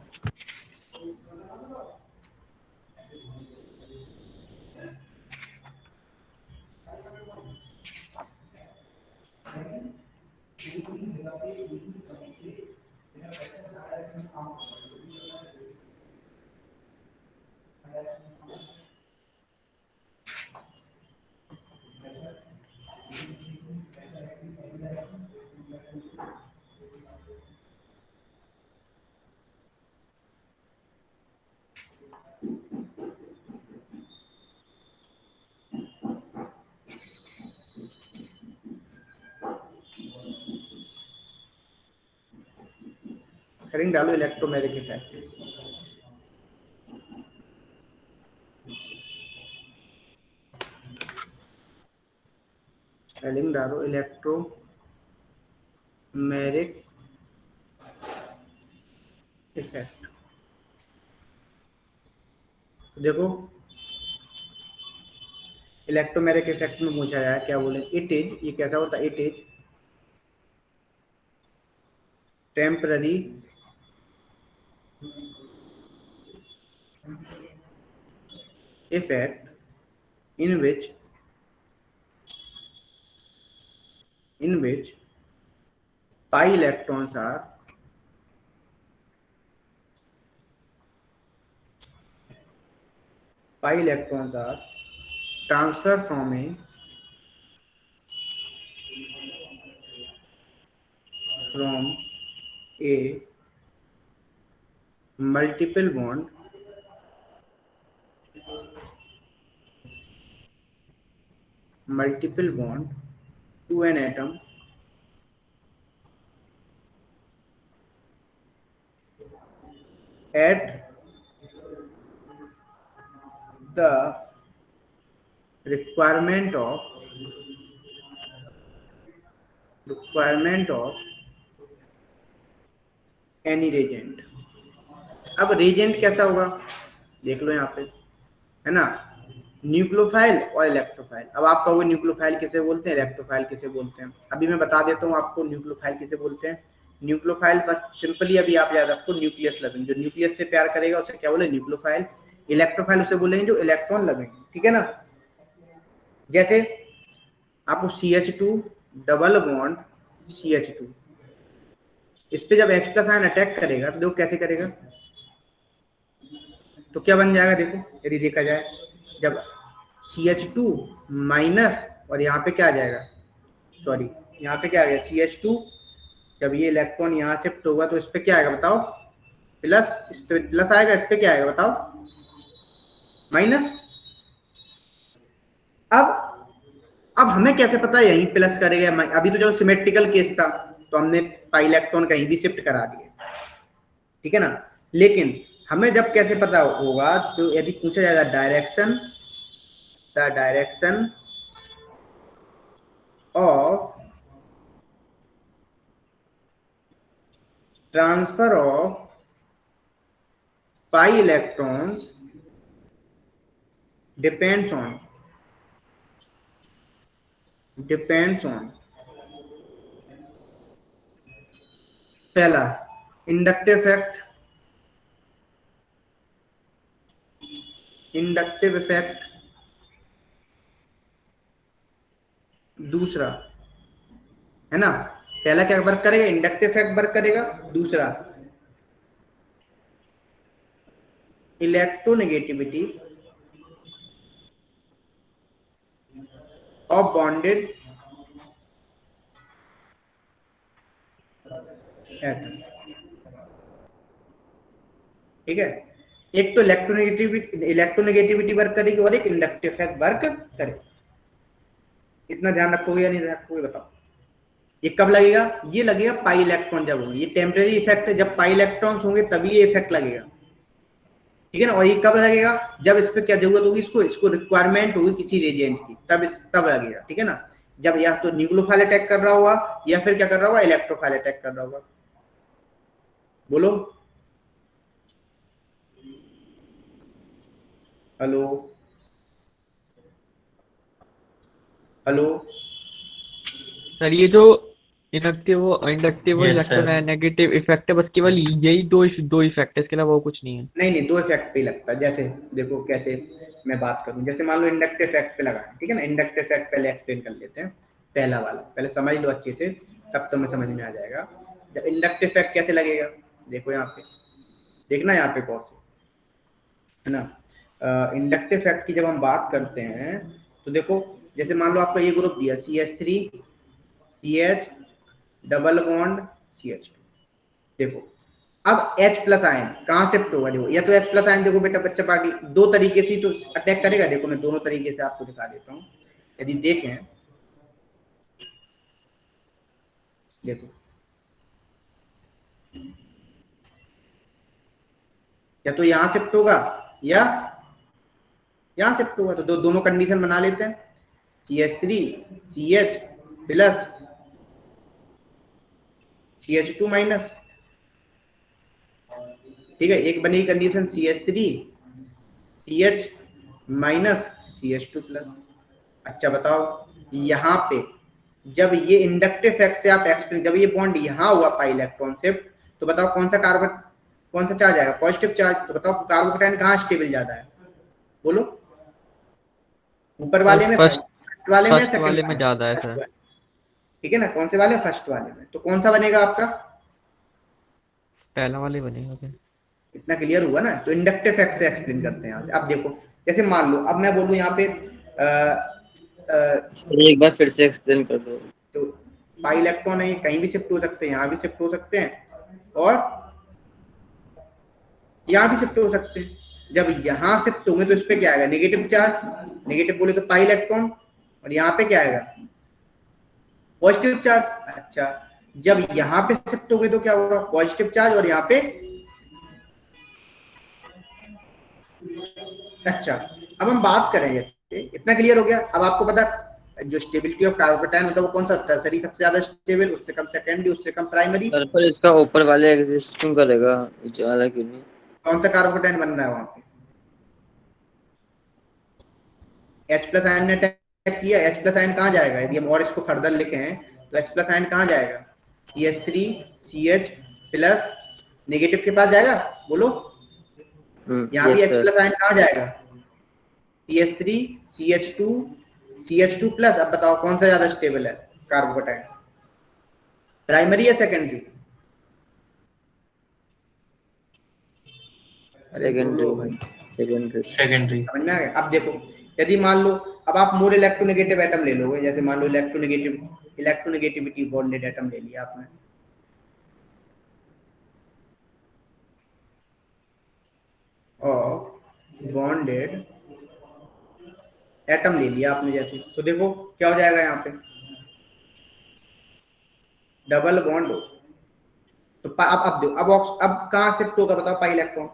हेडिंग डालो इलेक्ट्रोमैग्नेटिक इफेक्ट। हेडिंग डालो इलेक्ट्रोमैग्नेटिक इफेक्ट। देखो इलेक्ट्रोमैग्नेटिक इफेक्ट में पूछा जाए क्या बोले, इट इज, ये कैसा होता है, it is temporary effect in which pi electrons are transferred from a multiple bond to an atom at the requirement of any reagent। अब reagent कैसा होगा देख लो यहाँ पे, है ना, न्यूक्लियोफाइल और इलेक्ट्रोफाइल। अब आप कहोगे न्यूक्लियोफाइल किसे बोलते हैं, इलेक्ट्रोफाइल किसे बोलते हैं। अभी मैं बता देता हूँ आपको न्यूक्लियोफाइल किसे बोलते हैं। न्यूक्लियोफाइल बस सिंपली अभी आप याद रखो न्यूक्लियस लगेंगे, जो न्यूक्लियस से प्यार करेगा उसे क्या बोले, न्यूक्लियोफाइल। इलेक्ट्रोफाइल उसे बोलेंगे जो इलेक्ट्रॉन लगेंगे, ठीक है ना। जैसे आपको CH2 डबल बॉन्ड CH2, इस पे जब H+ आयन अटैक करेगा तो देखो कैसे करेगा, तो क्या बन जाएगा, देखो यदि देखा जाए जब CH2 माइनस और यहाँ पे क्या आ जाएगा, सॉरी यहाँ पे क्या आ गया CH2, जब ये इलेक्ट्रॉन यहाँ शिफ्ट होगा तो इस पे क्या आएगा बताओ, प्लस, इस पे प्लस आएगा, इस पे क्या आएगा बताओ, माइनस। अब हमें कैसे पता यहीं प्लस करेगा, अभी तो चलो सिमेट्रिकल केस था तो हमने पाई इलेक्ट्रॉन कहीं भी शिफ्ट करा दिया, ठीक है ना। लेकिन हमें जब कैसे पता होगा, तो यदि पूछा जाएगा direction, the direction of transfer of pi electrons depends on पहला इंडक्टिव इफेक्ट, दूसरा, है ना, पहला क्या वर्क करेगा, इंडक्टिव इफेक्ट वर्क करेगा, दूसरा इलेक्ट्रोनेगेटिविटी ऑफ बॉन्डेड एटम, ठीक है। एक तो इलेक्ट्रोनेगेटिविटी वर्क करेगी और एक इंडक्टिव इफेक्ट वर्क करेगी। इतना ध्यान रखोगे या नहीं रखोगे बताओ। ये कब लगेगा, ये लगेगा पाई इलेक्ट्रॉन जब होंगे, ये टेम्परेरी इफेक्ट है, जब पाई इलेक्ट्रॉन्स होंगे तभी ये इफेक्ट लगेगा, ठीक है ना। और ये कब लगेगा, जब इस पे क्या जरूरत होगी, इसको रिक्वायरमेंट होगी किसी रेजेंट की, तब लगेगा, ठीक है ना। जब या तो न्यूक्लियोफाइल अटैक कर रहा होगा या फिर क्या कर रहा होगा, इलेक्ट्रोफाइल अटैक कर रहा होगा। बोलो हेलो, सर ये जो inductive inductive Yes, sir. Electronegative effect है, बस केवल यही दो इफेक्ट है, इसके अलावा और कुछ नहीं है। नहीं दो इफेक्ट पे ही लगता है। जैसे देखो कैसे मैं बात करूं, जैसे मान लो इंडक्टिव इफेक्ट पे लगा है, ठीक है ना। इंडक्टिव इफेक्ट पहले एक्सप्लेन कर लेते हैं, पहला वाला पहले समझ लो अच्छे से, तब तो मैं समझ में आ जाएगा। जब इंडक्टिव इफेक्ट कैसे लगेगा, देखो यहाँ पे देखना, यहाँ पे कौन है ना। इंडक्टिव इफेक्ट की जब हम बात करते हैं तो देखो, जैसे मान लो आपका ये ग्रुप दिया CH3 CH double bond CH2, देखो अब H प्लस आयन कहाँ शिफ्ट होगा, देखो या तो H प्लस आयन, देखो बेटा बच्चा पार्टी दो तरीके से तो अटैक करेगा। देखो मैं दोनों तरीके से आपको दिखा देता हूँ, यदि देखें देखो, या तो यहाँ शिफ्ट होगा या यहाँ शिफ्ट होगा। तो दोनों कंडीशन बना लेते हैं, CH3 CH plus CH2 minus, ठीक है। एक बनेगी condition CH3 CH minus CH2 plus. अच्छा बताओ, यहाँ पे जब ये इंडक्टिव इफेक्ट से आप एक्सप्लेन, जब ये बॉन्ड यहाँ हुआ पाई इलेक्ट्रॉन शिफ्ट, तो बताओ कौन सा कार्बन, कौन सा चार्ज आएगा, पॉजिटिव चार्ज। तो बताओ कार्बोकेटाइन कहाँ स्टेबल ज्यादा है, बोलो, ऊपर वाले में, फर्स्ट वाले में, सेकंड वाले में ज्यादा है सर। ठीक है ना, कौन से वाले, फर्स्ट वाले में। तो कौन सा बनेगा आपका, पहला वाले बनेगा फिर। इतना क्लियर हुआ ना। तो इंडक्टिव इफेक्ट से एक्सप्लेन करते हैं यहाँ से। अब देखो जैसे मान लो अब मैं बोलूँ यहाँ पे एक बार फिर से एक्सप्लेन कर दो। तो पाई इलेक्ट्रॉन है, ये कहीं भी शिफ्ट हो सकते हैं, यहाँ भी शिफ्ट हो सकते हैं और यहाँ भी शिफ्ट हो सकते हैं। जब यहाँ शिफ्ट होंगे तो इस पे क्या आएगा, नेगेटिव चार्ज, नेगेटिव बोले तो पाई इलेक्ट्रॉन, और यहाँ पे क्या आएगा, पॉजिटिव चार्ज। अच्छा, जब यहाँ पे शिफ्ट होंगे तो क्या होगा, पॉजिटिव चार्ज, और यहाँ पे, अच्छा अब हम बात करें, जैसे इतना क्लियर हो गया। अब आपको पता जो स्टेबिलिटी ऑफ कार्बोकेटाइन होता है वो कौन सा होता है, सरी सबसे ज्यादा स्टेबल, उससे कम सेकेंडरी, उससे कम प्राइमरी। सर पर इसका ऊपर वाले एग्जिस्ट क्यों करेगा, नीचे वाला क्यों नहीं? कौन सा कार्बोकेटाइन बन रहा है वहां पे, H प्लस आयन ने अटैक किया, H प्लस आयन कहाँ जाएगा, यदि हम और इसको फर्दर लिखे हैं तो H प्लस आयन कहाँ जाएगा, CH3 CH प्लस नेगेटिव के पास जाएगा, बोलो। यहाँ भी H प्लस आयन कहाँ जाएगा, CH3 CH2 प्लस। अब बताओ कौन सा ज्यादा स्टेबल है कार्बोकेटाइन, प्राइमरी या सेकेंडरी, सेकेंडरी। सेकेंडरी। समझ में आ गया। अब देखो यदि मान लो अब आप मोर इलेक्ट्रोनेगेटिव एटम ले लोगे, जैसे मान लो इलेक्ट्रोनेगेटिविटी बॉन्डेड एटम ले लिया आपने, और बॉन्डेड एटम ले लिया आपने जैसे, तो देखो क्या हो जाएगा, यहाँ पे डबल बॉन्ड हो। तो अब देखो अब कहाँ शिफ्ट होगा बताओ पाई इलेक्ट्रॉन,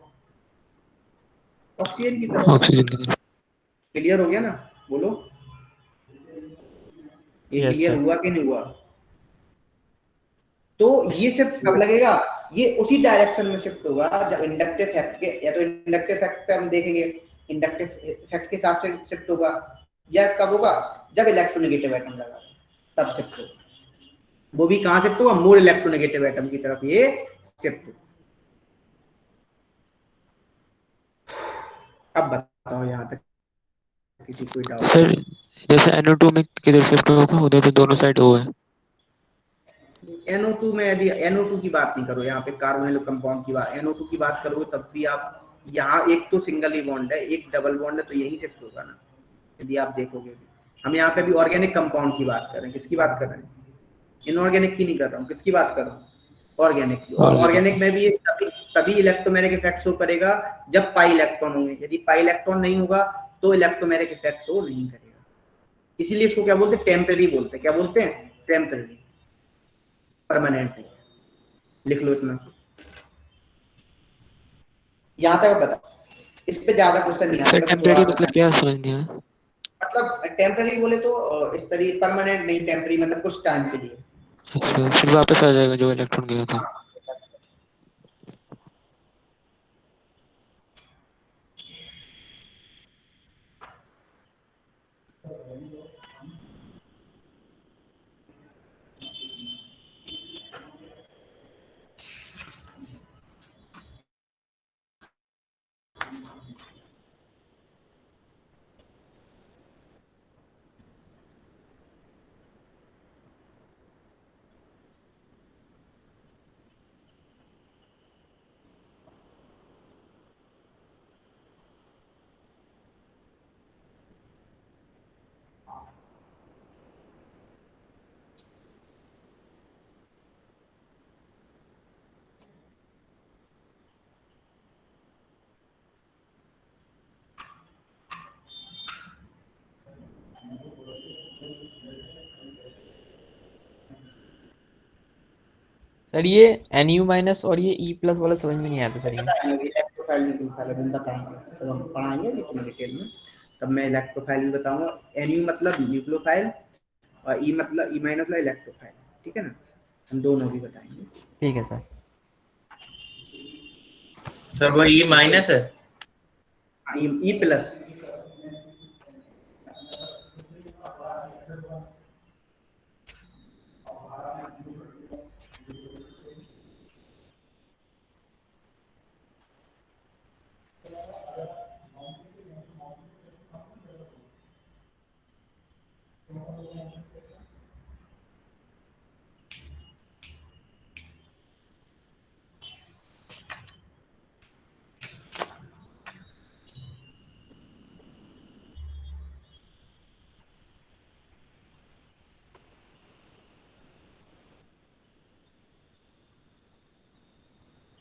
ऑक्सीजन की तरफ। ऑक्सीजन की तरफ। क्लियर हो गया ना, बोलो ये क्लियर हुआ कि नहीं हुआ। तो ये शिफ्ट कब लगेगा, ये उसी डायरेक्शन में शिफ्ट होगा जब इंडक्टिव इफेक्ट के, या तो इंडक्टिव इफेक्ट पे हम देखेंगे इंडक्टिव इफेक्ट के हिसाब से शिफ्ट होगा, या कब होगा जब इलेक्ट्रोनेगेटिव एटम लगा तब शिफ्ट होगा। वो भी कहाँ शिफ्ट होगा, मोर इलेक्ट्रोनेगेटिव एटम की तरफ ये शिफ्ट होगा। अब बताओ यहाँ तक किसी कोई डाउट। सर जैसे NO2 में किधर शिफ्ट होगा, उधर तो दोनों साइड O है। NO2 में यदि NO2 की बात नहीं करो, यहाँ पे कार्बोनिल कंपाउंड की बात, NO2 की बात करोगे तब भी आप यहाँ एक तो सिंगल ही बॉन्ड है, एक डबल बॉन्ड है, तो यही शिफ्ट होगा ना यदि आप देखोगे। हम यहाँ पे भी ऑर्गेनिक कंपाउंड की बात कर रहे हैं, किसकी बात कर रहे हैं, इनऑर्गेनिक की नहीं कर रहा हूँ, किसकी बात कर रहा हूँ, ऑर्गेनिक की। और ऑर्गेनिक में भी ये तभी इलेक्ट्रोमैग्नेटिक इफेक्ट शो करेगा जब पाई इलेक्ट्रॉन होंगे, यदि पाई इलेक्ट्रॉन नहीं होगा तो इलेक्ट्रोमैग्नेटिक इफेक्ट शो नहीं करेगा। इसीलिए इसको क्या बोलते हैं, टेम्परेरी बोलते हैं। क्या बोलते हैं, टेम्परेरी, परमानेंट नहीं। लिख लो इतना, यहाँ तक बता, इस पे ज्यादा क्वेश्चन नहीं सर आता। टेम्परेरी मतलब क्या, समझ नहीं आया। मतलब टेम्परेरी बोले तो इस तरीके, परमानेंट नहीं, टेम्परेरी मतलब कुछ टाइम के लिए। अच्छा, फिर वापस आ जाएगा जो इलेक्ट्रॉन गया था। सर ये NU माइनस और ये E+ वाला समझ में नहीं आता सर ये। इलेक्ट्रोफाइल न्यूक्लियोफाइल हम बताएंगे, तब हम पढ़ाएंगे इतना डिटेल में, तब मैं इलेक्ट्रोफाइल भी बताऊंगा। NU मतलब न्यूक्लियोफाइल और E मतलब E माइनस मतलब इलेक्ट्रोफाइल, ठीक है ना, हम दोनों भी बताएंगे। ठीक है सर। सर वो E माइनस है। E plus.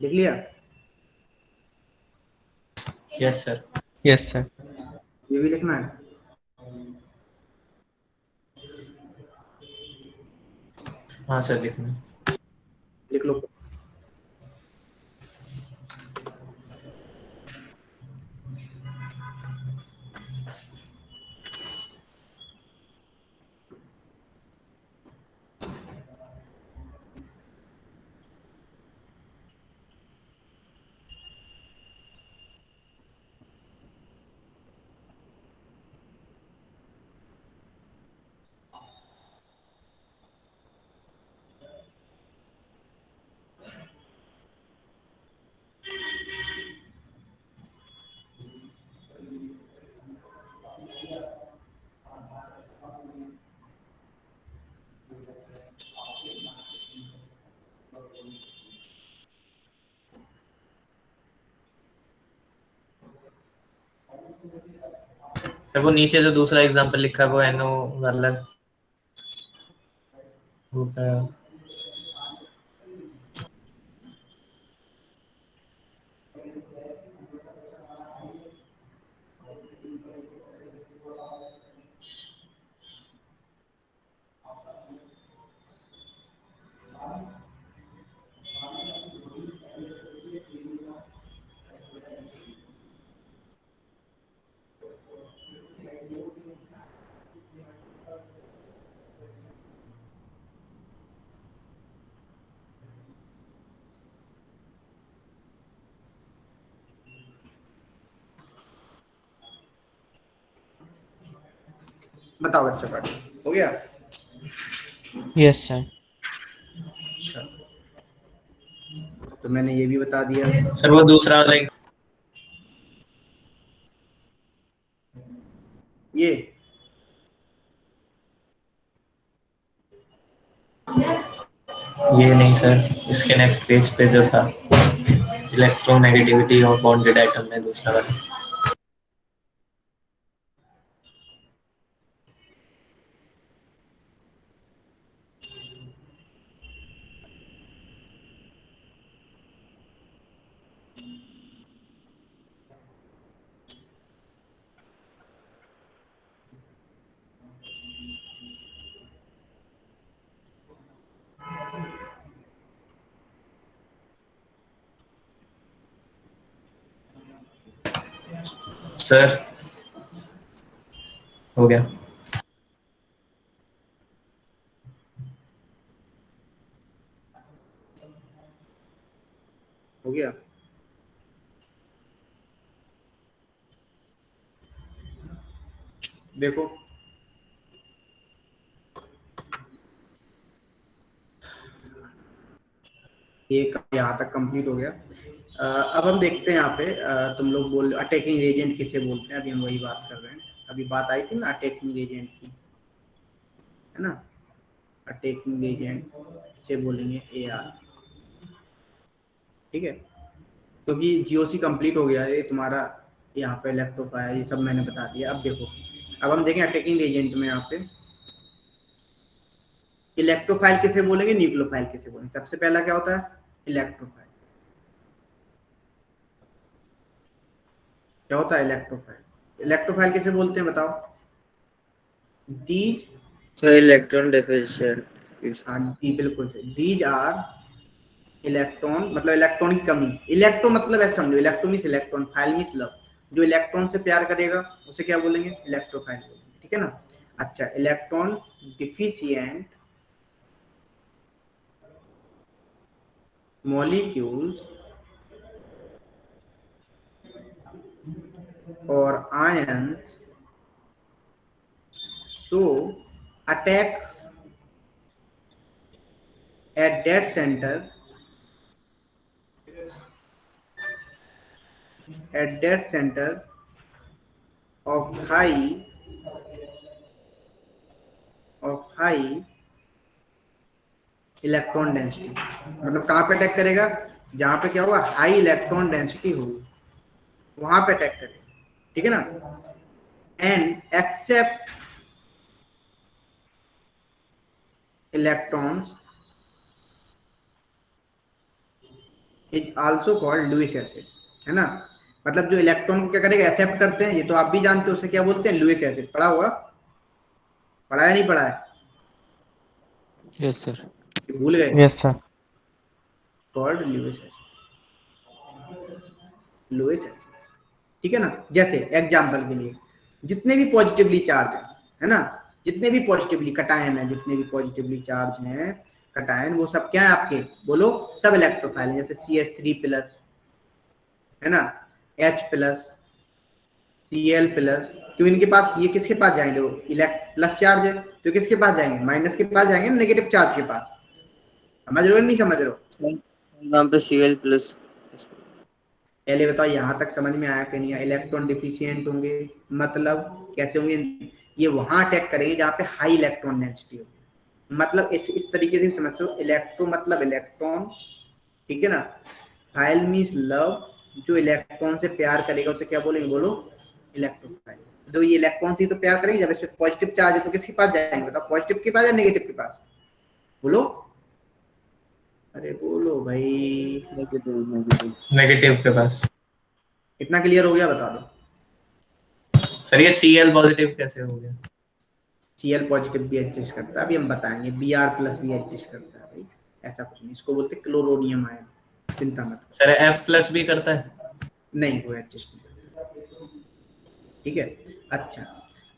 लिख लिया? Yes sir. Yes sir. ये भी लिखना है? हाँ सर लिखना। लिख लो। सर वो नीचे जो दूसरा एग्जांपल लिखा है वो NO वाला ग्रुप है। बताओ बच्चा, पाठ हो गया? Yes sir. अच्छा, तो मैंने ये भी बता दिया। सर वो दूसरा वाला ये नहीं सर, इसके नेक्स्ट पेज पे जो था इलेक्ट्रोनेगेटिविटी ऑफ बॉन्डेड एटम में दूसरा वाला। सर हो गया। हो गया? देखो ये यहाँ तक कंप्लीट हो गया। अब हम देखते हैं यहाँ पे, तुम लोग बोल अटैकिंग एजेंट किसे बोलते हैं, अभी हम वही बात कर रहे हैं। अभी बात आई थी ना अटैकिंग एजेंट की, है ना। अटैकिंग एजेंट से बोलेंगे AR, ठीक है, क्योंकि GOC कंप्लीट हो गया है तुम्हारा। यहाँ पे इलेक्ट्रोफाइल ये सब मैंने बता दिया। अब देखो, अब हम देखें अटैकिंग एजेंट में यहाँ पे इलेक्ट्रोफाइल किसे बोलेंगे, न्यूक्लियोफाइल किसे बोलेंगे। सबसे पहला क्या होता है, इलेक्ट्रोफाइल। क्या होता है इलेक्ट्रोफाइल? इलेक्ट्रोफाइल किसे बोलते हैं बताओ? These sir electron deficient. हाँ जी बिल्कुल सही, दीज आर इलेक्ट्रॉन मतलब इलेक्ट्रॉन की कमी, इलेक्ट्रो मतलब ऐसा समझो, electro means electron, file means love, जो इलेक्ट्रॉन से प्यार करेगा उसे क्या बोलेंगे, इलेक्ट्रोफाइल बोलेंगे, ठीक है ना। अच्छा, इलेक्ट्रॉन डिफिशिएंट मॉलिक्यूल्स और ions so attacks at that center of high electron density, मतलब कहाँ पे अटैक करेगा, जहां पे क्या होगा, हाई इलेक्ट्रॉन डेंसिटी होगी वहां पे अटैक करेगा, ठीक है ना। And accept electrons is also called Lewis acid, है ना। मतलब जो इलेक्ट्रॉन को क्या करेगा, एक्सेप्ट करते हैं, ये तो आप भी जानते हो, उसे क्या बोलते हैं, लुईस एसिड। पढ़ा हुआ, पढ़ा है नहीं पढ़ा है, यस सर। भूल गए, yes sir. Called Lewis acid, Lewis acid, ठीक है ना। जैसे एग्जांपल के लिए जितने भी पॉजिटिवली चार्ज है ना, जितने भी पॉजिटिवली कटायन है, जितने भी पॉजिटिवली चार्ज हैं कटायन, वो सब क्या है आपके, बोलो, सब इलेक्ट्रोफाइल है। जैसे CH3 प्लस है ना, H प्लस, Cl प्लस, क्यों इनके पास, ये किसके पास जाएंगे, प्लस चार्ज है तो किसके पास जाएंगे, माइनस के पास जाएंगे, नेगेटिव चार्ज के पास। समझ रहे हो नहीं समझ रहे हो, यहाँ पे Cl प्लस। पहले बताओ यहाँ तक समझ में आया कि नहीं। इलेक्ट्रॉन डिफिशिएंट होंगे मतलब कैसे होंगे, ये वहां अटैक करेंगे जहाँ पे हाई इलेक्ट्रॉन डेंसिटी होगी, मतलब इस तरीके से समझते हो, इलेक्ट्रो मतलब इलेक्ट्रॉन, ठीक है ना। फाइल मींस लव, जो इलेक्ट्रॉन से प्यार करेगा उसे क्या बोलेंगे, बोलो, इलेक्ट्रोफाइल। तो ये इलेक्ट्रॉन से तो प्यार करेंगे, जब इसमें पॉजिटिव चार्ज है तो किसके पास जाएंगे, बताओ, पॉजिटिव के पास या नेगेटिव के पास, बोलो, अरे बोलो भाई, नेगेटिव के पास। इतना क्लियर हो गया, बता दो सर ये Cl पॉजिटिव कैसे हो गया? Cl पॉजिटिव भी एडजस्ट करता है, अभी हम बताएंगे। Br प्लस भी एडजस्ट करता है भाई, ऐसा कुछ नहीं, इसको बोलते क्लोरोनियम आयन, चिंता मत। सर F प्लस भी करता है? नहीं, वो एडजस्ट नहीं करता, ठीक है। अच्छा,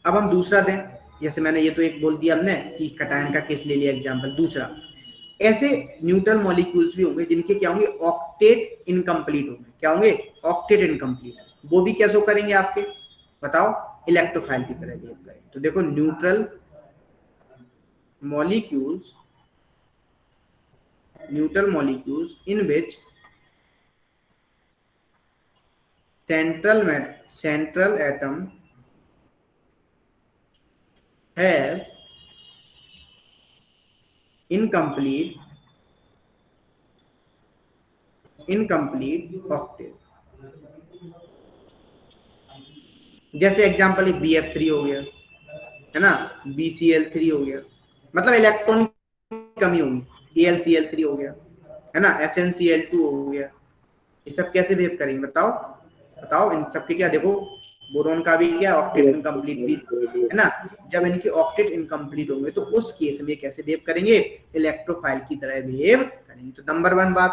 अब हम दूसरा दें, जैसे मैंने ये तो एक बोल दिया हमने कि कटायन का केस ले लिया एग्जांपल। दूसरा, ऐसे न्यूट्रल मॉलिक्यूल्स भी होंगे जिनके क्या होंगे, ऑक्टेट इनकम्प्लीट होंगे, क्या होंगे, ऑक्टेट इनकम्प्लीट, वो भी कैसे करेंगे आपके, बताओ, इलेक्ट्रोफाइल की तरह बिहेव करेंगे। तो देखो, neutral molecules in which central atom have incomplete octave। जैसे एग्जांपल BF3 हो गया, है ना, BCl3 हो गया, मतलब इलेक्ट्रॉन की कमी होगी, AlCl3 हो गया, है ना, SnCl2 हो गया। ये सब कैसे बिहेव करेंगे, बताओ इन सब के क्या, देखो, बोरोन का भी क्या, ऑक्टेट इनकम्प्लीट भी है ना। जब इनके ऑक्टेट इनकम्प्लीट होंगे तो उस केस में कैसे बिहेव करेंगे, इलेक्ट्रोफाइल की तरह बिहेव करेंगे। तो नंबर 1 बात,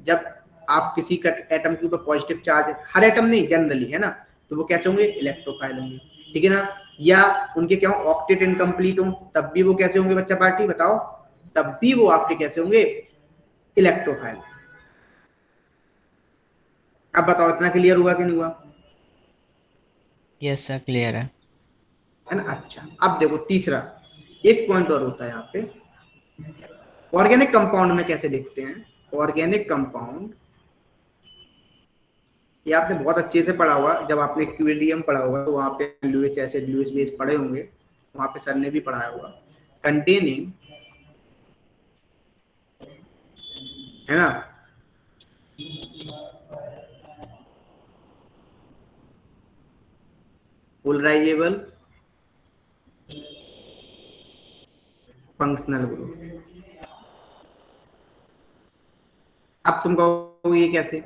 जब आप किसी का एटम के ऊपर पॉजिटिव चार्ज है, हर एटम नहीं, जनरली, है ना, तो वो कैसे होंगे, इलेक्ट्रोफाइल होंगे, ठीक है ना। या उनके क्या हो, ऑक्टेट इनकम्प्लीट हो, तब भी वो कैसे होंगे बच्चा पार्टी, बताओ, तब भी वो आपके कैसे होंगे, इलेक्ट्रोफाइल। अब बताओ, इतना क्लियर हुआ कि नहीं हुआ? यस सर, क्लियर है ना। अच्छा, अब देखो तीसरा एक पॉइंट और होता है यहाँ पे, ऑर्गेनिक कंपाउंड में कैसे देखते हैं। ऑर्गेनिक कंपाउंड, ये आपने बहुत अच्छे से पढ़ा हुआ, जब आपने क्यूरियम पढ़ा होगा तो वहां पे लुईस एसिड, लुईस बेस पढ़े होंगे, वहां पे सर ने भी पढ़ाया होगा। कंटेनिंग, है ना, पोलराइजेबल फंक्शनल ग्रुप। अब तुम कहोगे ये कैसे,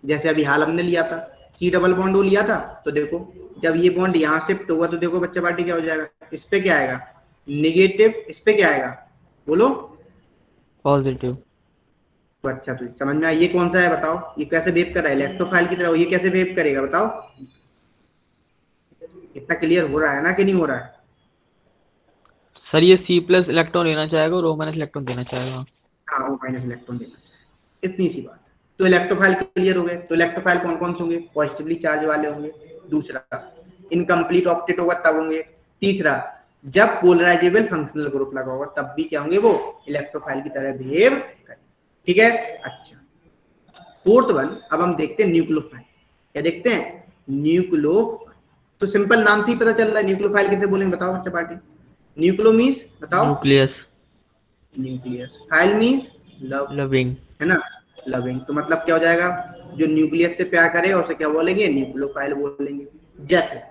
जैसे अभी हाल हमने लिया था, C डबल बॉन्ड लिया था, तो देखो जब ये बॉन्ड यहाँ शिफ्ट होगा तो देखो बच्चा पार्टी क्या हो जाएगा, इस पे क्या आएगा, नेगेटिव, इस पे क्या आएगा, बोलो, पॉजिटिव। तो अच्छा, तो समझ में आया ये कौन सा है बताओ, ये कैसे बिहेव कर रहा है इलेक्ट्रोफाइल की तरह, ये कैसे बिहेव करेगा बताओ, इतना क्लियर हो रहा है ना कि नहीं हो रहा है? सर ये C प्लस इलेक्ट्रॉन लेना चाहेगा और O माइनस इलेक्ट्रॉन देना चाहेगा। हाँ, वो माइनस इलेक्ट्रॉन देना चाहिए, इतनी सी बात है। तो इलेक्ट्रोफाइल क्लियर हो गए। तो इलेक्ट्रोफाइल कौन कौन से होंगे? पॉजिटिवली चार्ज वाले होंगे। दूसरा, इनकम्प्लीट ऑक्टेट होगा तब होंगे। तीसरा, जब पोलराइजेबल फंक्शनल ग्रुप लगा होगा तब भी क्या होंगे? वो इलेक्ट्रोफाइल की तरह बिहेव करेंगे। ठीक है, अच्छा। फोर्थ वन, अब हम देखते हैं न्यूक्लियोफाइल। क्या देखते हैं? न्यूक्लियोफाइल। तो सिंपल नाम से ही पता चल रहा है न्यूक्लियोफाइल किसे बोलेंगे बताओ बच्चा पार्टी? न्यूक्लियो मीन्स बताओ? Nucleus. Nucleus. File means love, loving. है ना, लविंग। तो मतलब क्या हो जाएगा? जो न्यूक्लियस से प्यार करेगा उसे क्या बोलेंगे? न्यूक्लियोफाइल बोलेंगे। जैसे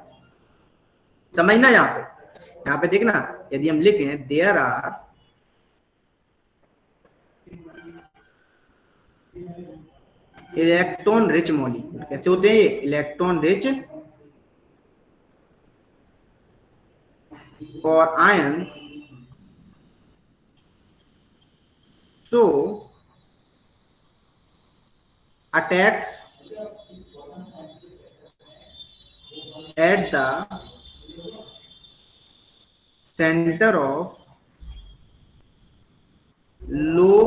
समझना, यहाँ पे देखना, यदि हम लिखें there are electron rich molecule, कैसे होते हैं ये? इलेक्ट्रॉन रिच और ions, so attacks at the center of low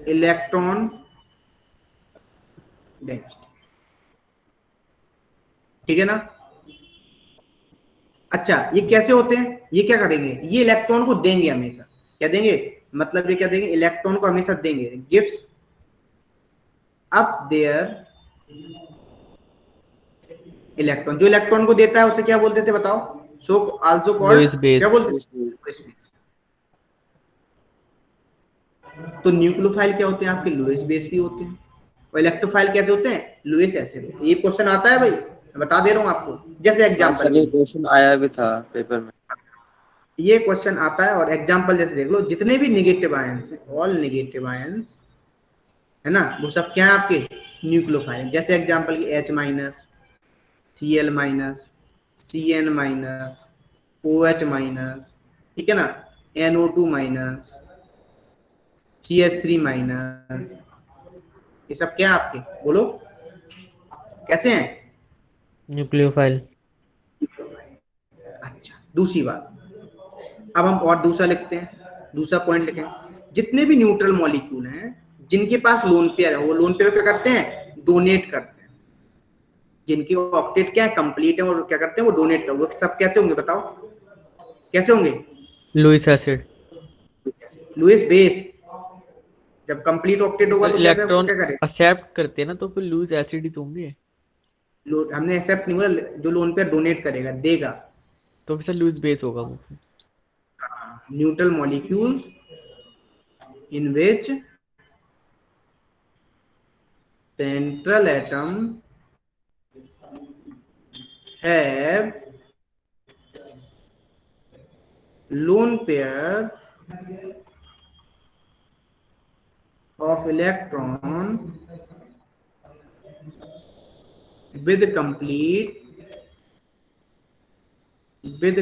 electron density। ठीक है ना? अच्छा, ये कैसे होते हैं? ये क्या करेंगे? ये इलेक्ट्रॉन को देंगे हमेशा। क्या देंगे? मतलब ये क्या देंगे? इलेक्ट्रॉन को हमेशा देंगे। Gives up there electron. जो इलेक्ट्रॉन को देता है उसे क्या बोलते थे बताओ? सो आल्सो कॉल्ड, क्या बोलते थे? तो न्यूक्लियोफाइल क्या होते हैं? आपके लुईस बेस भी होते हैं। और इलेक्ट्रोफाइल कैसे होते हैं? लुईस एसिड होते हैं। ये क्वेश्चन आता है भाई, मैं बता दे रहा हूँ आपको। जैसे एग्जांपल, ये क्वेश्चन आया भी था पेपर में। ये क्वेश्चन आता है और एग्जांपल जैसे देख लो, जितने भी नेगेटिव आयंस हैं, ऑल नेगेटिव आयंस, है ना, वो सब क्या है? आपके न्यूक्लियोफाइल। जैसे एग्जांपल की H minus, Cl minus, Cn minus, OH minus, ठीक है ना, NO2 माइनस, CH3 माइनस, ये सब क्या है आपके? बोलो कैसे हैं? न्यूक्लियोफाइल। अच्छा, दूसरी बात, अब हम और दूसरा लिखते हैं, दूसरा पॉइंट लिखें। जितने भी न्यूट्रल मॉलिक्यूल हैं जिनके पास लोन पेयर है, वो लोन पेयर क्या करते हैं? डोनेट करते हैं। जिनके ऑक्टेट क्या है? कंप्लीट है, और क्या करते हैं? वो डोनेट करते हैं। वो सब कैसे होंगे बताओ? कैसे होंगे? Lewis acid. Lewis base. जब कंप्लीट ऑक्टेट होगा तो इलेक्ट्रॉन क्या करें? एक्सेप्ट करते हैं ना, तो फिर लुईस एसिड ही तो होंगे। हमने एक्सेप्ट नहीं बोला, जो लोन पेयर डोनेट करेगा, देगा, तो फिर लुईस बेस होगा वो। Neutral molecule in which central atom have lone pair of electron with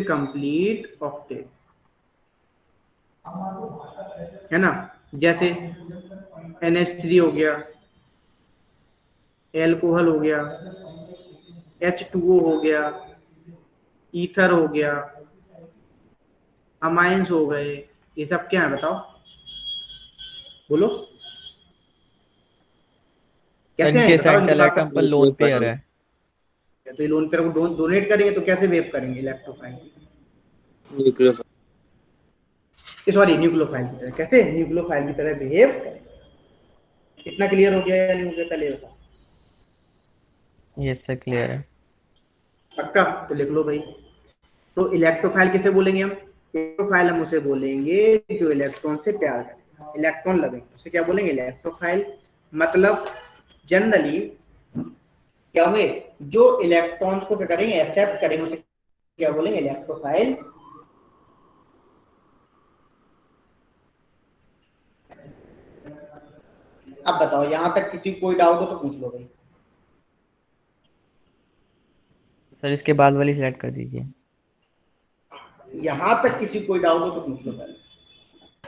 complete octet, है ना। जैसे NH3 हो गया, एल्कोहल हो गया, H2O हो गया, ईथर हो गया, अमाइंस हो गए, ये सब क्या है बताओ? बोलो कैसे हैं? बताओ, इनके पास एटम पर लोन पेयर है। तो ये लोन पेयर को डोनेट करेंगे तो कैसे वेव करेंगे? इलेक्ट्रोफाइल, न्यूक्लियोफाइल, सॉरी न्यूक्लियोफाइल की तरह। कैसे? न्यूक्लियोफाइल की तरह बिहेव करेंगे। इतना क्लियर हो गया या नहीं हो गया? पहले बताओ। ये सब क्लियर है। पक्का? तो लिख लो भाई। तो इलेक्ट्रोफाइल किसे बोलेंगे हम? इलेक्ट्रोफाइल हम उसे बोलेंगे जो इलेक्ट्रॉन से प्यार करे, इलेक्ट्रॉन लविंग, उसे क्या बोलेंगे? इलेक्ट्रोफाइल। मतलब जनरली क्या होंगे? जो इलेक्ट्रॉन्स को क्या करेंगे? एक्सेप्ट करेंगे, उसे क्या बोलेंगे? इलेक्ट्रोफाइल। अब बताओ, यहां तक किसी कोई डाउट हो तो पूछ लो भाई। सर इसके बाद वाली सिलेक्ट कर दीजिए। यहां तक किसी कोई डाउट हो तो पूछ लो पहले।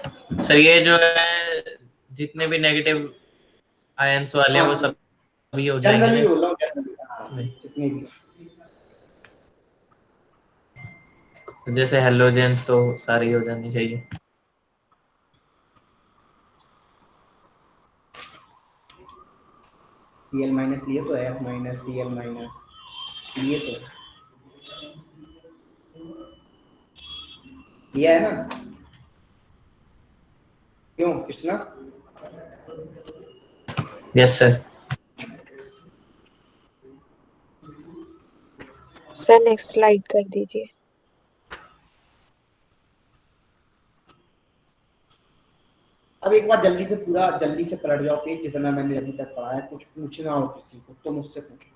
सर ये जो है जितने भी नेगेटिव आयंस वाले हैं वो सब भी हो जाएंगे जनरली ना बोल रहा हूँ, जनरली इसमें? जितने भी जैसे हेलोजेंस तो सारी हो जानी चाहिए। Cl माइनस लिए तो F माइनस Cl माइनस लिए तो लिया है ना, क्यों Krishna? Yes sir. Sir next slide कर दीजिए। अब एक बार जल्दी से पूरा जल्दी से पलट जाओ पेज, जितना मैंने अभी तक पढ़ा है। कुछ पूछना हो किसी को तो मुझसे पूछो।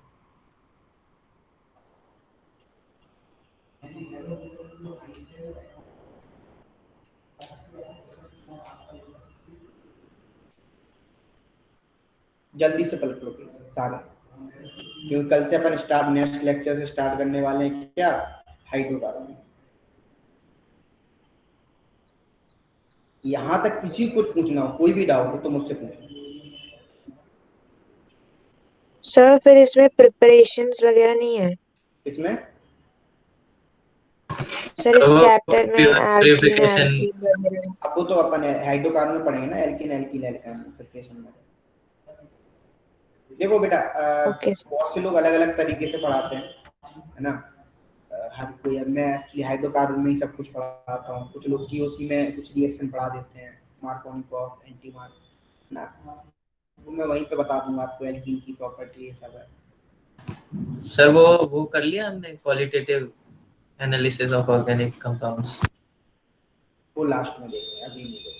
जल्दी से पलट लो पेज सारे, क्योंकि कल से अपन स्टार्ट नेक्स्ट लेक्चर से स्टार्ट करने वाले हैं क्या, हाइड्रोकार्बन। यहाँ तक किसी को कुछ पूछना हो, कोई भी डाउट हो तो मुझसे पूछो। सर फिर इसमें प्रिपरेशंस वगैरह नहीं है इसमें सर, इस वो चैप्टर में एल्कीन प्यूरिफिकेशन एल्कीन वगैरह। अब वो तो अपन हाइड्रोकार्बन में पढ़ेंगे ना, एल्कीन एल्कीन एल्काइन प्रिपरेशन में। देखो बेटा, ओके सर। बहुत से लोग अलग अलग तरीके से पढ़ाते हैं, है ना। हर कोई, मैं एक्चुअली हाइड्रोकार्बन में ही सब कुछ पढ़ाता हूँ। कुछ लोग जीओसी में कुछ रिएक्शन पढ़ा देते हैं, मार्कोनिकॉफ, एंटी मार्क ना, तो मैं वहीं पे बता दूंगा आपको एल्कीन की प्रॉपर्टी ये सब है। सर वो कर लिया हमने qualitative analysis of organic compounds. वो लास्ट में देखेंगे, अभी नहीं देखेंगे।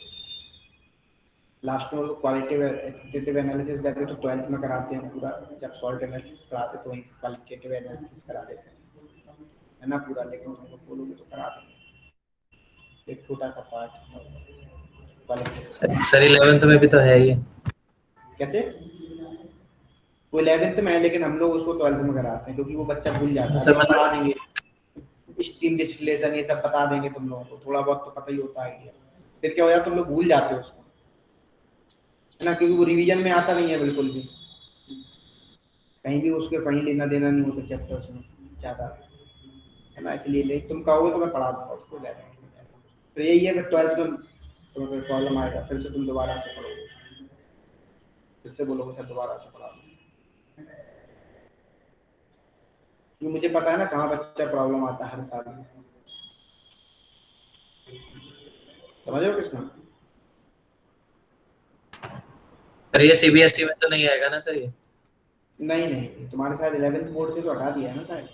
लास्ट में वो क्वालिटेटिव एनालिसिस करते तो 12th में कराते हैं पूरा, जब सॉल्ट एनालिसिस कराते तो वहीं क्वालिटेटिव एनालिसिस करा देते हैं, है ना पूरा। लेकिन तुम लोग बोलोगे तो करा देंगे एक छोटा सा पार्ट क्वालिटेटिव। सर 11th में भी तो है ये। कैसे? वो 11th में है, लेकिन हम लोग उसको 12th में कराते हैं, क्योंकि वो बच्चा भूल जाता है। सर, अभी पढ़ा देंगे स्टीम डिस्टिलेशन ये सब बता देंगे तुम लोगों को, थोड़ा बहुत तो पता ही होता है, फिर क्या हो जाता है तुम लोग भूल जाते हो उसको, है ना, क्योंकि वो रिवीजन में आता नहीं है बिल्कुल भी, कहीं भी उसके कहीं लेना देना नहीं होता चैप्टर्स में ज़्यादा, है ना। इसलिए ले तुम कहोगे तो मैं पढ़ा दूंगा उसको, तो यही है। फिर 12th में तुम्हें प्रॉब्लम आएगा, फिर से तुम दोबारा से पढ़ोगे, फिर से बोलोगे सर दोबारा से पढ़ा दो, क्योंकि मुझे पता है ना कहाँ बच्चा प्रॉब्लम आता है हर साल। समझ रहे हो कृष्णा? सर ये सीबीएसई में तो नहीं आएगा ना सर ये? नहीं नहीं, तुम्हारे साथ 11th बोर्ड से तो हटा दिया है ना शायद,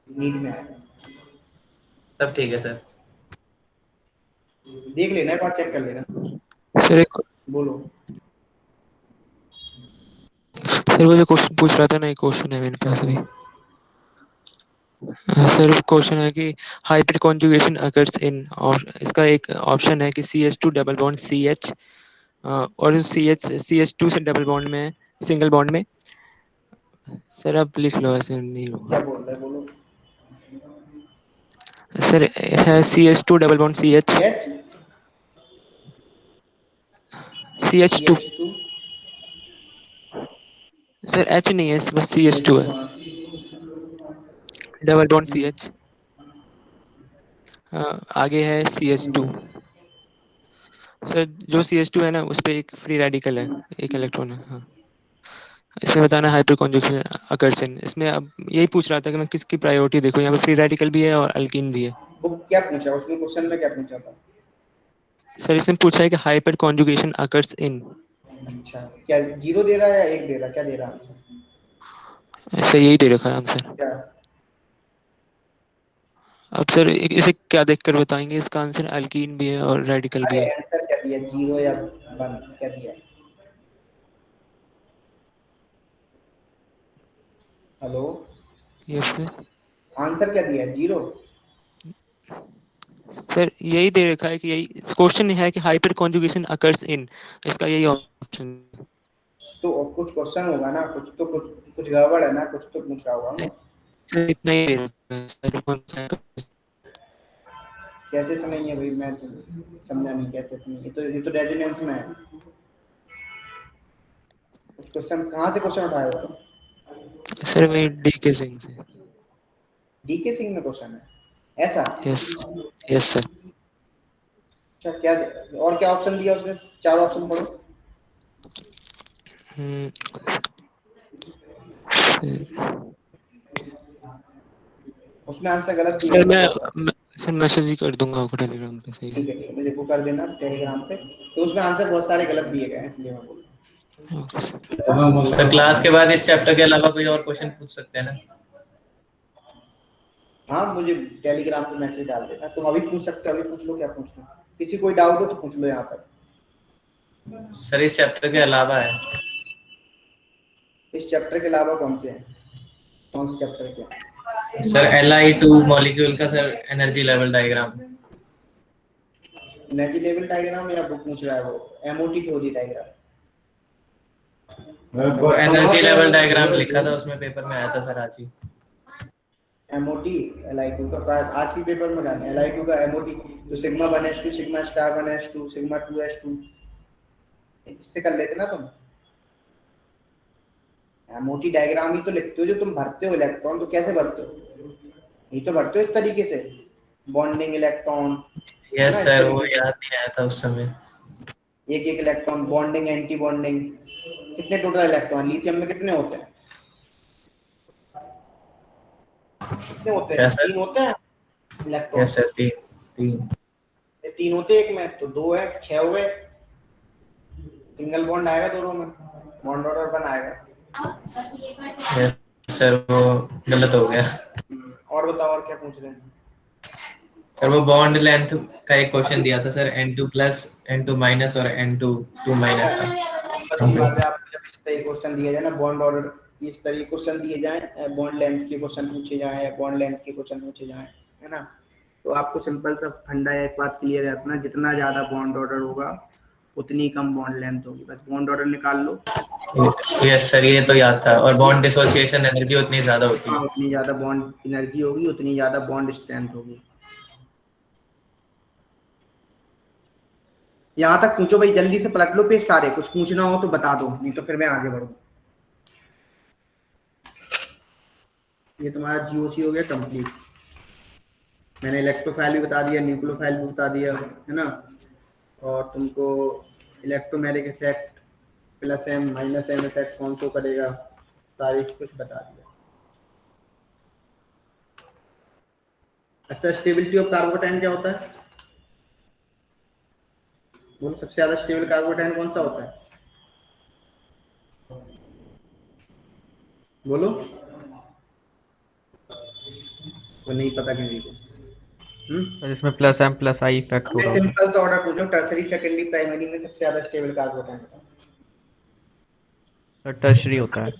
नीट में आएगा। तब ठीक है सर। देख लेना, एक बार चेक कर लेना। सर एक बोलो। सर वो जो क्वेश्चन पूछ रहा था ना, एक क्वेश्चन है मेरे पास अभी। सर क्वेश्चन है कि हाइब्रिड कॉन्जुगेशन अकर्स इन, और इसका एक ऑप्शन है कि CH2 डबल बॉन्ड CH, और CH2 से डबल बॉन्ड में सिंगल बॉन्ड में। सर आप लिख लो, ऐसे नहीं क्या होगा। बोल रहे बोलो। सर है CH2 double bond CH, H CH2। CH2 sir H नहीं है, बस CH2 है, डबल बॉन्ड CH। आगे है CH2। सर जो CH2 है ना, उस पे एक फ्री रेडिकल है, एक इलेक्ट्रॉन है। हाँ, इसमें बताना हाइपर कॉन्जुगेशन अकर्स इन। इसमें अब यही पूछ रहा था कि मैं किसकी प्रायोरिटी देखूं, यहाँ पे फ्री रेडिकल भी है और अल्कीन भी है। वो क्या पूछा उसने, क्वेश्चन में क्या पूछा था? सर इसमें पूछा है कि हाइपर कॉन्जुगेशन अकर्स इन। अच्छा, क्या 0 दे रहा है या 1 दे रहा है, क्या दे रहा है आंसर? सर यही दे रखा है आंसर। क्या? अब सर इसे क्या देखकर बताएंगे, इसका आंसर अल्कीन भी है और रेडिकल भी अरे है। आंसर क्या दिया, 0 या 1 क्या दिया? Hello, yes sir. आंसर क्या दिया, 0? सर यही दे रखा है कि यही क्वेश्चन है कि हाइपर कॉन्जुगेशन अकर्स इन, इसका यही ऑप्शन। तो कुछ क्वेश्चन होगा ना, कुछ गड़बड़ है ना, कुछ तो पूछ रहा होगा ना। सर इतना ही दे रखा है सर। कैसे तो नहीं है भाई, मैं तो समझा नहीं कैसे तो नहीं, ये तो रेजोनेंस में है। क्वेश्चन कहाँ से क्वेश्चन उठाए हो तुम? सर वही डीके सिंह से। डीके सिंह में क्वेश्चन है ऐसा? Yes yes sir. अच्छा क्या, और क्या ऑप्शन दिया उसने? 4 ऑप्शन पढ़ो। उसमें आंसर गलत दिया सर है। सर मैसेज ही कर दूंगा आपको टेलीग्राम पे। सही ठीक है, मुझे वो कर देना टेलीग्राम पे। तो उसमें आंसर बहुत सारे गलत दिए गए हैं, इसलिए मैं बोल रहा हूँ। Okay sir. तो क्लास के बाद इस चैप्टर के अलावा कोई और क्वेश्चन पूछ सकते हैं ना? हाँ, मुझे टेलीग्राम पे मैसेज डाल देना। तुम अभी पूछ सकते हो, अभी पूछ लो, क्या पूछना है। किसी कोई डाउट हो तो पूछ लो यहाँ पर। सर इस चैप्टर के अलावा है। इस चैप्टर के अलावा कौन से हैं? कौन से चैप्टर के हैं? सर Li2 मॉलिक्यूल का sir energy level diagram. Energy level diagram या बुक पूछ रहा है वो? MOT theory diagram. वो एनर्जी लेवल डायग्राम लिखा था उसमें, पेपर में आया था सर आज ही। एमओटी Li2 का आज की पेपर में जाना है। Li2 का एमओटी तो sigma 1s2 sigma star 1s2 sigma 2s2, इससे कर लेते ना तुम। एमओटी डायग्राम ही तो लिखते हो जो तुम भरते हो इलेक्ट्रॉन, तो कैसे भरते हो? ये तो भरते हो इस तरीके से, बॉन्डिंग इलेक्ट्रॉन। यस सर, वो याद नहीं आया था उस समय। एक एक इलेक्ट्रॉन, बॉन्डिंग एंटी बॉन्डिंग। कितने टोटल इलेक्ट्रॉन लिथियम में कितने होते हैं? कितने होते हैं? 3 होते हैं इलेक्ट्रॉन। यस सर, 3 3 होते हैं एक में, तो 2 है, 6 हो गए। सिंगल बॉन्ड आएगा दोनों में, बॉन्ड ऑर्डर बनाएगा। यस सर, वो गलत हो गया। और बताओ, और क्या पूछ रहे हैं? सर वो बॉन्ड लेंथ का एक क्वेश्चन दिया था sir, N2 plus N2 minus और N2 2 माइनस का। अच्छी बात है, आपको जब इस तरह क्वेश्चन दिया जाए ना, बॉन्ड ऑर्डर इस तरह क्वेश्चन दिए जाए, बॉन्ड लेंथ के क्वेश्चन पूछे जाए, बॉन्ड लेंथ के क्वेश्चन पूछे जाए, है ना, तो आपको सिंपल सा फंडा एक बात क्लियर है अपना, जितना ज्यादा बॉन्ड ऑर्डर होगा उतनी कम बॉन्ड लेंथ होगी। बस बॉन्ड ऑर्डर निकाल लो। यस सर, ये तो याद था। और बॉन्ड डिसोसिएशन एनर्जी उतनी ज्यादा होती है। उतनी ज्यादा बॉन्ड एनर्जी होगी, उतनी ज्यादा बॉन्ड स्ट्रेंथ होगी। यहाँ तक पूछो भाई, जल्दी से पलट लो पेज सारे, कुछ पूछना हो तो बता दो, नहीं तो फिर मैं आगे बढ़ूँ। ये तुम्हारा जीओसी हो गया कंप्लीट। मैंने इलेक्ट्रोफाइल भी बता दिया, न्यूक्लियोफाइल भी बता दिया, है ना, और तुमको electromagnetic effect plus M minus M effect कौन सो करेगा, सारी कुछ बता दिया। अच्छा, स्टेबिलिटी ऑफ कार्बोटाइन क्या होता है? बोलो, सबसे ज्यादा स्टेबल कार्बोटाइन कौन सा होता है? बोलो, वो नहीं पता किसी को। इसमें plus M plus I effect होगा। सिंपल सा ऑर्डर पूछो, टर्सरी सेकेंडरी प्राइमरी में सबसे ज्यादा स्टेबल कार्बोटाइन होता है? टर्शरी होता है,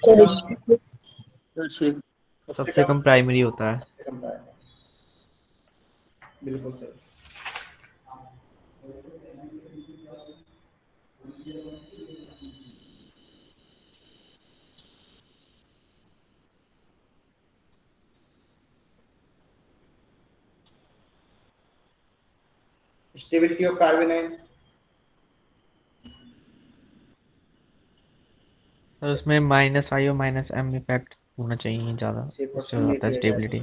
टर्शियरी। सबसे कम प्राइमरी होता है। बिल्कुल सही। स्टेबिलिटी ऑफ कार्बोनाइन, सर उसमें माइनस आई और माइनस एम इफेक्ट होना चाहिए ज़्यादा, उससे हो जाता है स्टेबिलिटी।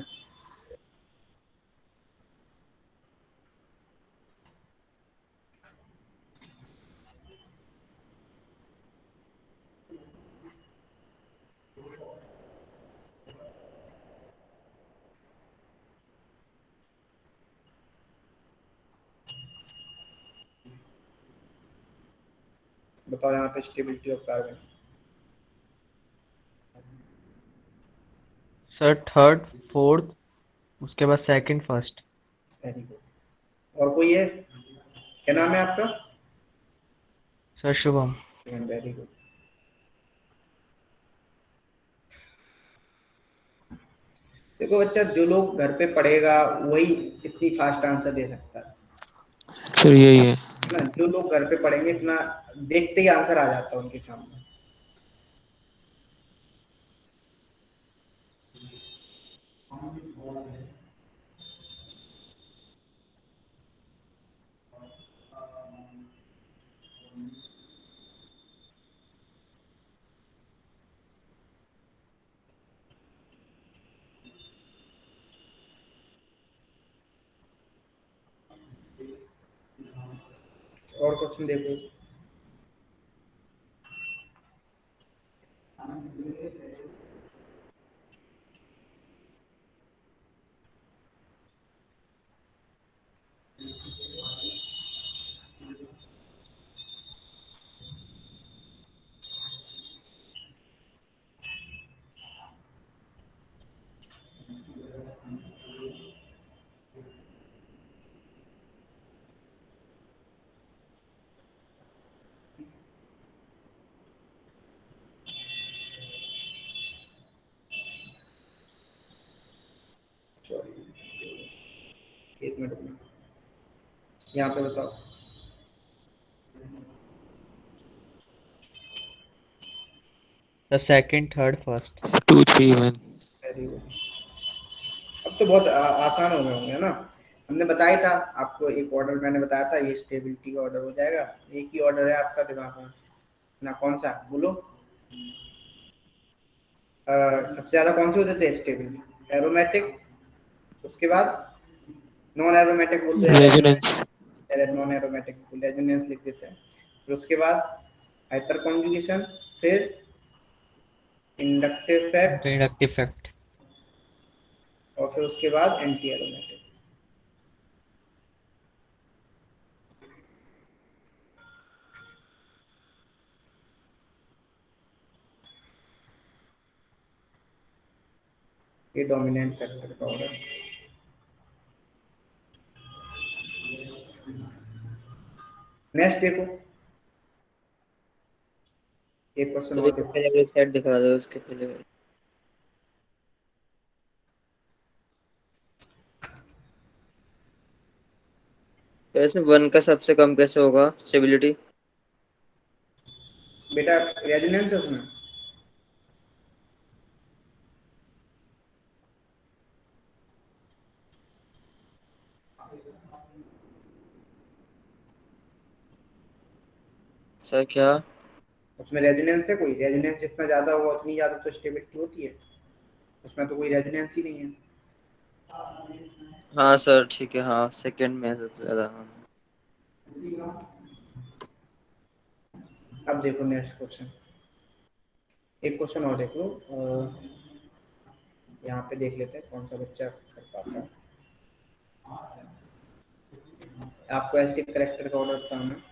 बताओ यहाँ पे stability of carbon. Sir third fourth, उसके बाद सेकंड फर्स्ट। Very good. और कोई है? क्या नाम है आपका? सर शुभम। Very good. देखो बच्चा, जो लोग घर पे पढ़ेगा वही इतनी फास्ट आंसर दे सकता है सर यही है ना। जो लोग घर पे पढ़ेंगे, इतना देखते ही आंसर आ जाता है उनके सामने। और क्वेश्चन देखो। एक मिनट में यहाँ पे बताओ। The second, third, first. 2 3 1 very good. अब तो बहुत आसान हो गए होंगे ना। हमने बताया था आपको, एक ऑर्डर मैंने बताया था, ये स्टेबिलिटी का ऑर्डर हो जाएगा। एक ही ऑर्डर है आपका दिमाग में ना, कौन सा बोलो। सबसे ज्यादा कौन से होते थे स्टेबल? एरोमेटिक, उसके बाद नॉन एरोमेटिक बोलते हैं, रेजोनेंस नॉन एरोमेटिक रेजोनेंस लिख देते हैं। फिर उसके बाद हाइपर कॉन्जुगेशन, फिर इंडक्टिव फैक्ट, इंडक्टिव फैक्ट। और फिर उसके बाद एंटी एरोमेटिक। ये डोमिनेंट फैक्टर का ऑर्डर। नेक्स्ट देखो, एक क्वेश्चन तो और देखो देखो। पहले वाली साइड दिखा दो, उसके पहले वाली। तो इसमें 1 का सबसे कम कैसे होगा स्टेबिलिटी? बेटा रेजोनेंस है उसमें। सर क्या? उसमें रेजोनेंस है कोई? रेजोनेंस जितना ज्यादा होगा उतनी ज्यादा तो स्टेबिलिटी होती है। उसमें तो कोई रेजोनेंस ही नहीं है। हाँ सर ठीक है, हाँ सेकंड में है सबसे ज्यादा। हाँ अब देखो नेक्स्ट क्वेश्चन, एक क्वेश्चन और देख लो। यहाँ पे देख लेते हैं कौन सा बच्चा कर पाता है। आपको एस्टिक करेक्टर का ऑर्डर बताना है।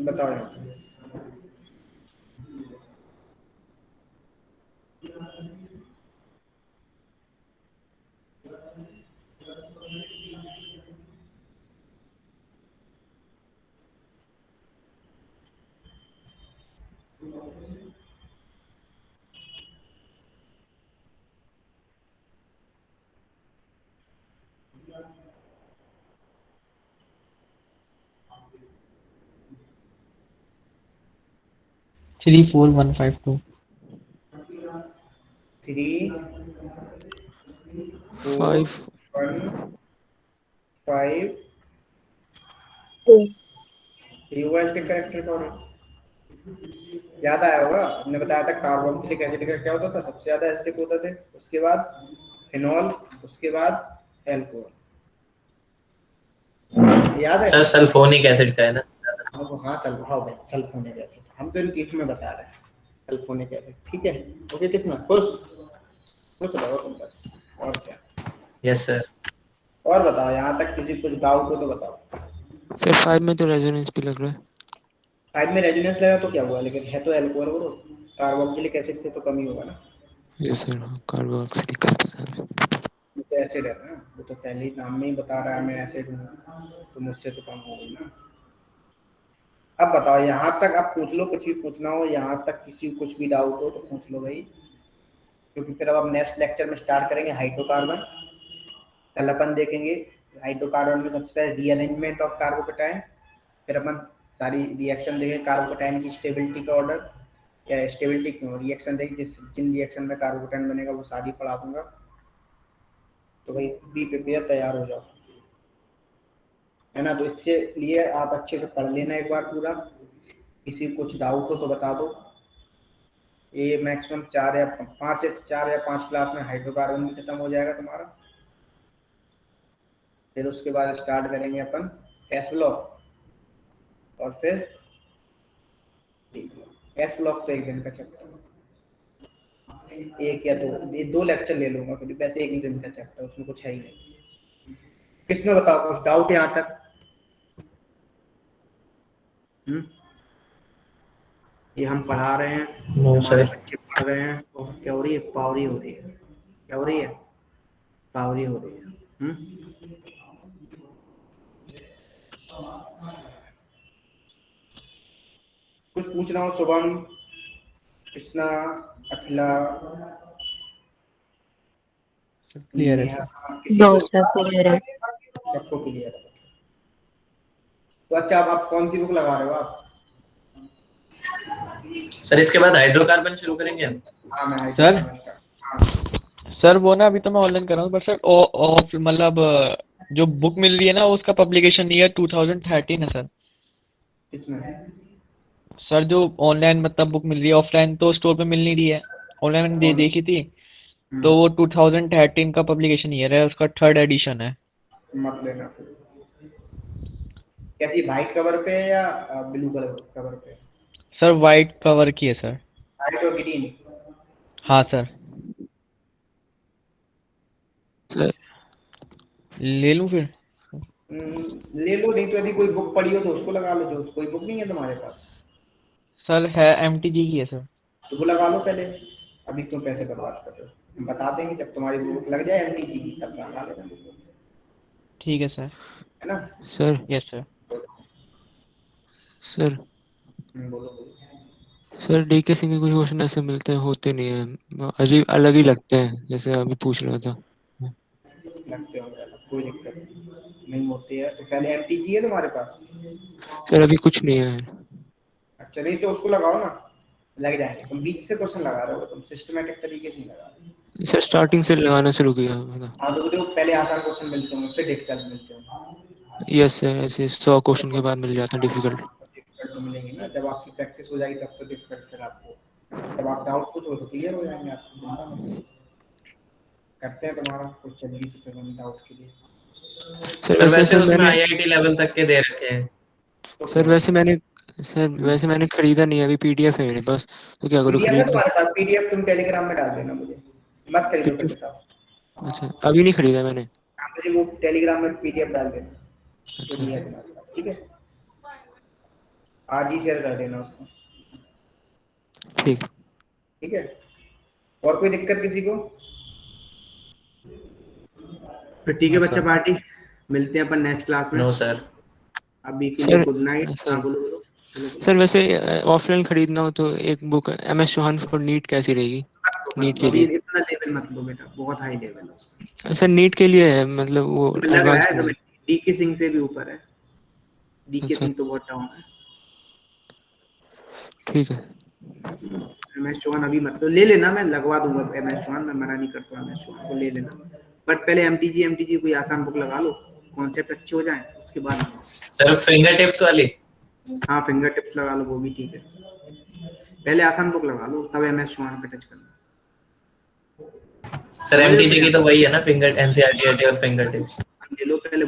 बताओ यहाँ पे। Three four one five two. 3 4 5 1 5 2 3 हुआ एस्टिक करेक्टर का ऑर्डर। याद आया होगा, हमने बताया था कार्बोक्सिलिक एसिड का क्या होता था, सबसे ज्यादा एसिडिक होता थे, उसके बाद फिनॉल, उसके बाद एल्कोहल। याद है? सर सल्फोनिक एसिड का है ना? हाँ सल्फोनिक एसिड, हम तो इनकी में बता रहे हैं सल्फोनिक एसिड। ठीक है, ओके कृष्णा, खुश रहो तुम बस, और क्या। Yes sir. और बताओ, यहाँ तक किसी कुछ डाउट हो तो बताओ। सर 5 में तो रेजोनेंस भी लग रहा है। 5 में रेजोनेंस लगा तो क्या हुआ, लेकिन है तो एल्कोहल, वो कार्बोक्सिलिक एसिड से तो कम ही होगा ना। यस सर, हाँ कार्बोक्सिलिक एसिड। वो तो एसिड है ना, वो तो पहले ही नाम में ही बता रहा है मैं एसिड हूँ, तो मुझसे तो कम होगी ना। अब बताओ यहाँ तक, अब पूछ लो, कुछ भी पूछना हो यहाँ तक, किसी को कुछ भी डाउट हो तो पूछ लो भाई, क्योंकि फिर अब नेक्स्ट लेक्चर में स्टार्ट करेंगे हाइड्रोकार्बन। कल अपन देखेंगे हाइड्रोकार्बन में सबसे पहले रीअरेंजमेंट ऑफ कार्बोकेटाइन, फिर अपन सारी रिएक्शन देखेंगे कार्बोकेटाइन की स्टेबिलिटी का ऑर्डर या स्टेबिलिटी क्यों रिएक्शन देखेंगे, जिन रिएक्शन में कार्बोकेटाइन बनेगा वो सारी पढ़ा दूंगा। तो भाई बी प्रिपेयर, तैयार हो जाओ, है ना। तो इससे लिए आप अच्छे से पढ़ लेना एक बार पूरा, किसी कुछ डाउट हो तो बता दो। ये मैक्सिमम 4 या 5 क्लास में हाइड्रोकार्बन भी खत्म हो जाएगा तुम्हारा। फिर उसके बाद स्टार्ट करेंगे अपन एस ब्लॉक, और फिर एस ब्लॉक तो एक दिन का चैप्टर, एक या दो लेक्चर ले लूंगा, क्योंकि वैसे एक ही दिन का चैप्टर, उसमें कुछ है ही नहीं। किसने बताओ कुछ डाउट यहाँ तक? ये हम पढ़ा रहे हैं, हमारे बच्चे पढ़ रहे हैं, और क्या हो रही है? पावरी हो रही है। क्या हो रही है? पावरी हो रही है। कुछ पूछ रहा हूँ, शुभम, कृष्णा, अखिला, क्लियर है नो सर, क्लियर है। सबको क्लियर है। तो अच्छा, अब आप कौन सी बुक लगा रहे हो आप? सर इसके बाद हाइड्रोकार्बन शुरू करेंगे हम। हाँ मैं सर वो ना अभी तो मैं ऑनलाइन कर रहा हूँ, बट सर ऑफ मतलब जो बुक मिल रही है ना उसका पब्लिकेशन ईयर 2013 है सर। इसमें सर जो ऑनलाइन मतलब बुक मिल रही है, ऑफलाइन तो स्टोर पे मिल नहीं रही है, ऑनलाइन मैंने देखी थी, तो वो 2013 का पब्लिकेशन ईयर है, उसका 3rd एडिशन है। मत लेना। कैसी, वाइट कवर पे या ब्लू कवर पे? सर वाइट कवर की है सर। वाइट और ग्रीन? हाँ सर। सर ले लूँ फिर? ले लो, नहीं तो यदि कोई बुक पड़ी हो तो उसको लगा लो। जो कोई बुक नहीं है तुम्हारे पास? सर है, MTG की है सर। तो वो लगा लो पहले, अभी क्यों पैसे बर्बाद कर रहे हो? हम बता देंगे जब तुम्हारी बुक लग जाए MTG की, तब लगा लेना। ठीक है सर। है ना सर? Yes sir. सर बोलो। सर DK सिंह के कुछ क्वेश्चन ऐसे मिलते हैं, होते नहीं है, अजीब अलग ही लगते हैं, जैसे अभी पूछ रहा था। लगते होंगे, कोई दिक्कत नहीं होती है। तो पहले MTG है तुम्हारे पास? सर अभी कुछ नहीं है। अच्छा, नहीं तो उसको लगाओ ना, लग जाएंगे। तुम बीच से क्वेश्चन लगा रहे हो, तुम सिस्टमैटिक तरीके से नहीं लगा रहे। सर स्टार्टिंग से लगाना शुरू किया। हाँ तो देखो, पहले आसान क्वेश्चन मिलते होंगे, फिर डिफिकल्ट मिलते होंगे। यस सर, ऐसे 100 क्वेश्चन के बाद मिल जाता है डिफिकल्ट। डिफिकल्ट तो मिलेंगे ना, जब आपकी प्रैक्टिस हो जाएगी तब तो डिफिकल्ट। फिर आपको जब आप डाउट पूछो तो क्लियर हो जाएंगे आपको, चिंता मत करते हैं तुम्हारा कुछ जल्दी से फिर डाउट के लिए। सर वैसे उसमें मैंने IIT लेवल तक के दे रखे हैं। सर वैसे मैंने खरीदा नहीं है, अभी PDF है मेरे पास, तो क्या करूँ, PDF है खरीद लूँ? तुम्हारे पास? PDF तुम टेलीग्राम में डाल देना मुझे, मत खरीदो फिर बताओ। अच्छा, अभी नहीं खरीदा मैंने। मुझे वो टेलीग्राम में PDF डाल देना, जो अच्छा भी है तुम्हारे पास, ठीक है? आज ही शेयर कर देना उसको, ठीक ठीक है? और कोई दिक्कत किसी को? तो ठीक है बच्चा पार्टी, मिलते हैं अपन नेक्स्ट क्लास में। No sir. अभी के लिए गुड नाइट। सर वैसे ऑफलाइन खरीदना हो तो एक book MS Chauhan for NEET कैसी रहेगी? नीट के लिए इतना लेवल मत लो बेटा, बहुत हाई लेवल है उसका। सर नीट के लिए है, मतलब वो लग रहा एडवांस है में। DK सिंह से भी ऊपर है। DK अच्छा। सिंह तो बहुत डाउन है। ठीक है। MS चौहान अभी मत लो, ले लेना, मैं लगवा दूंगा MS चौहान, मैं मना नहीं करता MS चौहान को ले लेना, बट पहले MTG कोई आसान बुक लगा लो, कॉन्सेप्ट अच्छे हो जाए उसके बाद। सर फिंगर टिप्स वाली? हाँ फिंगर टिप्स लगा लो, वो भी ठीक है। पहले आसान बुक लगा लो, तब MS चौहान पे टच करना। सर MTG की तो वही है ना, फिंगर NCERT और फिंगर टिप्स। ले लो पहले।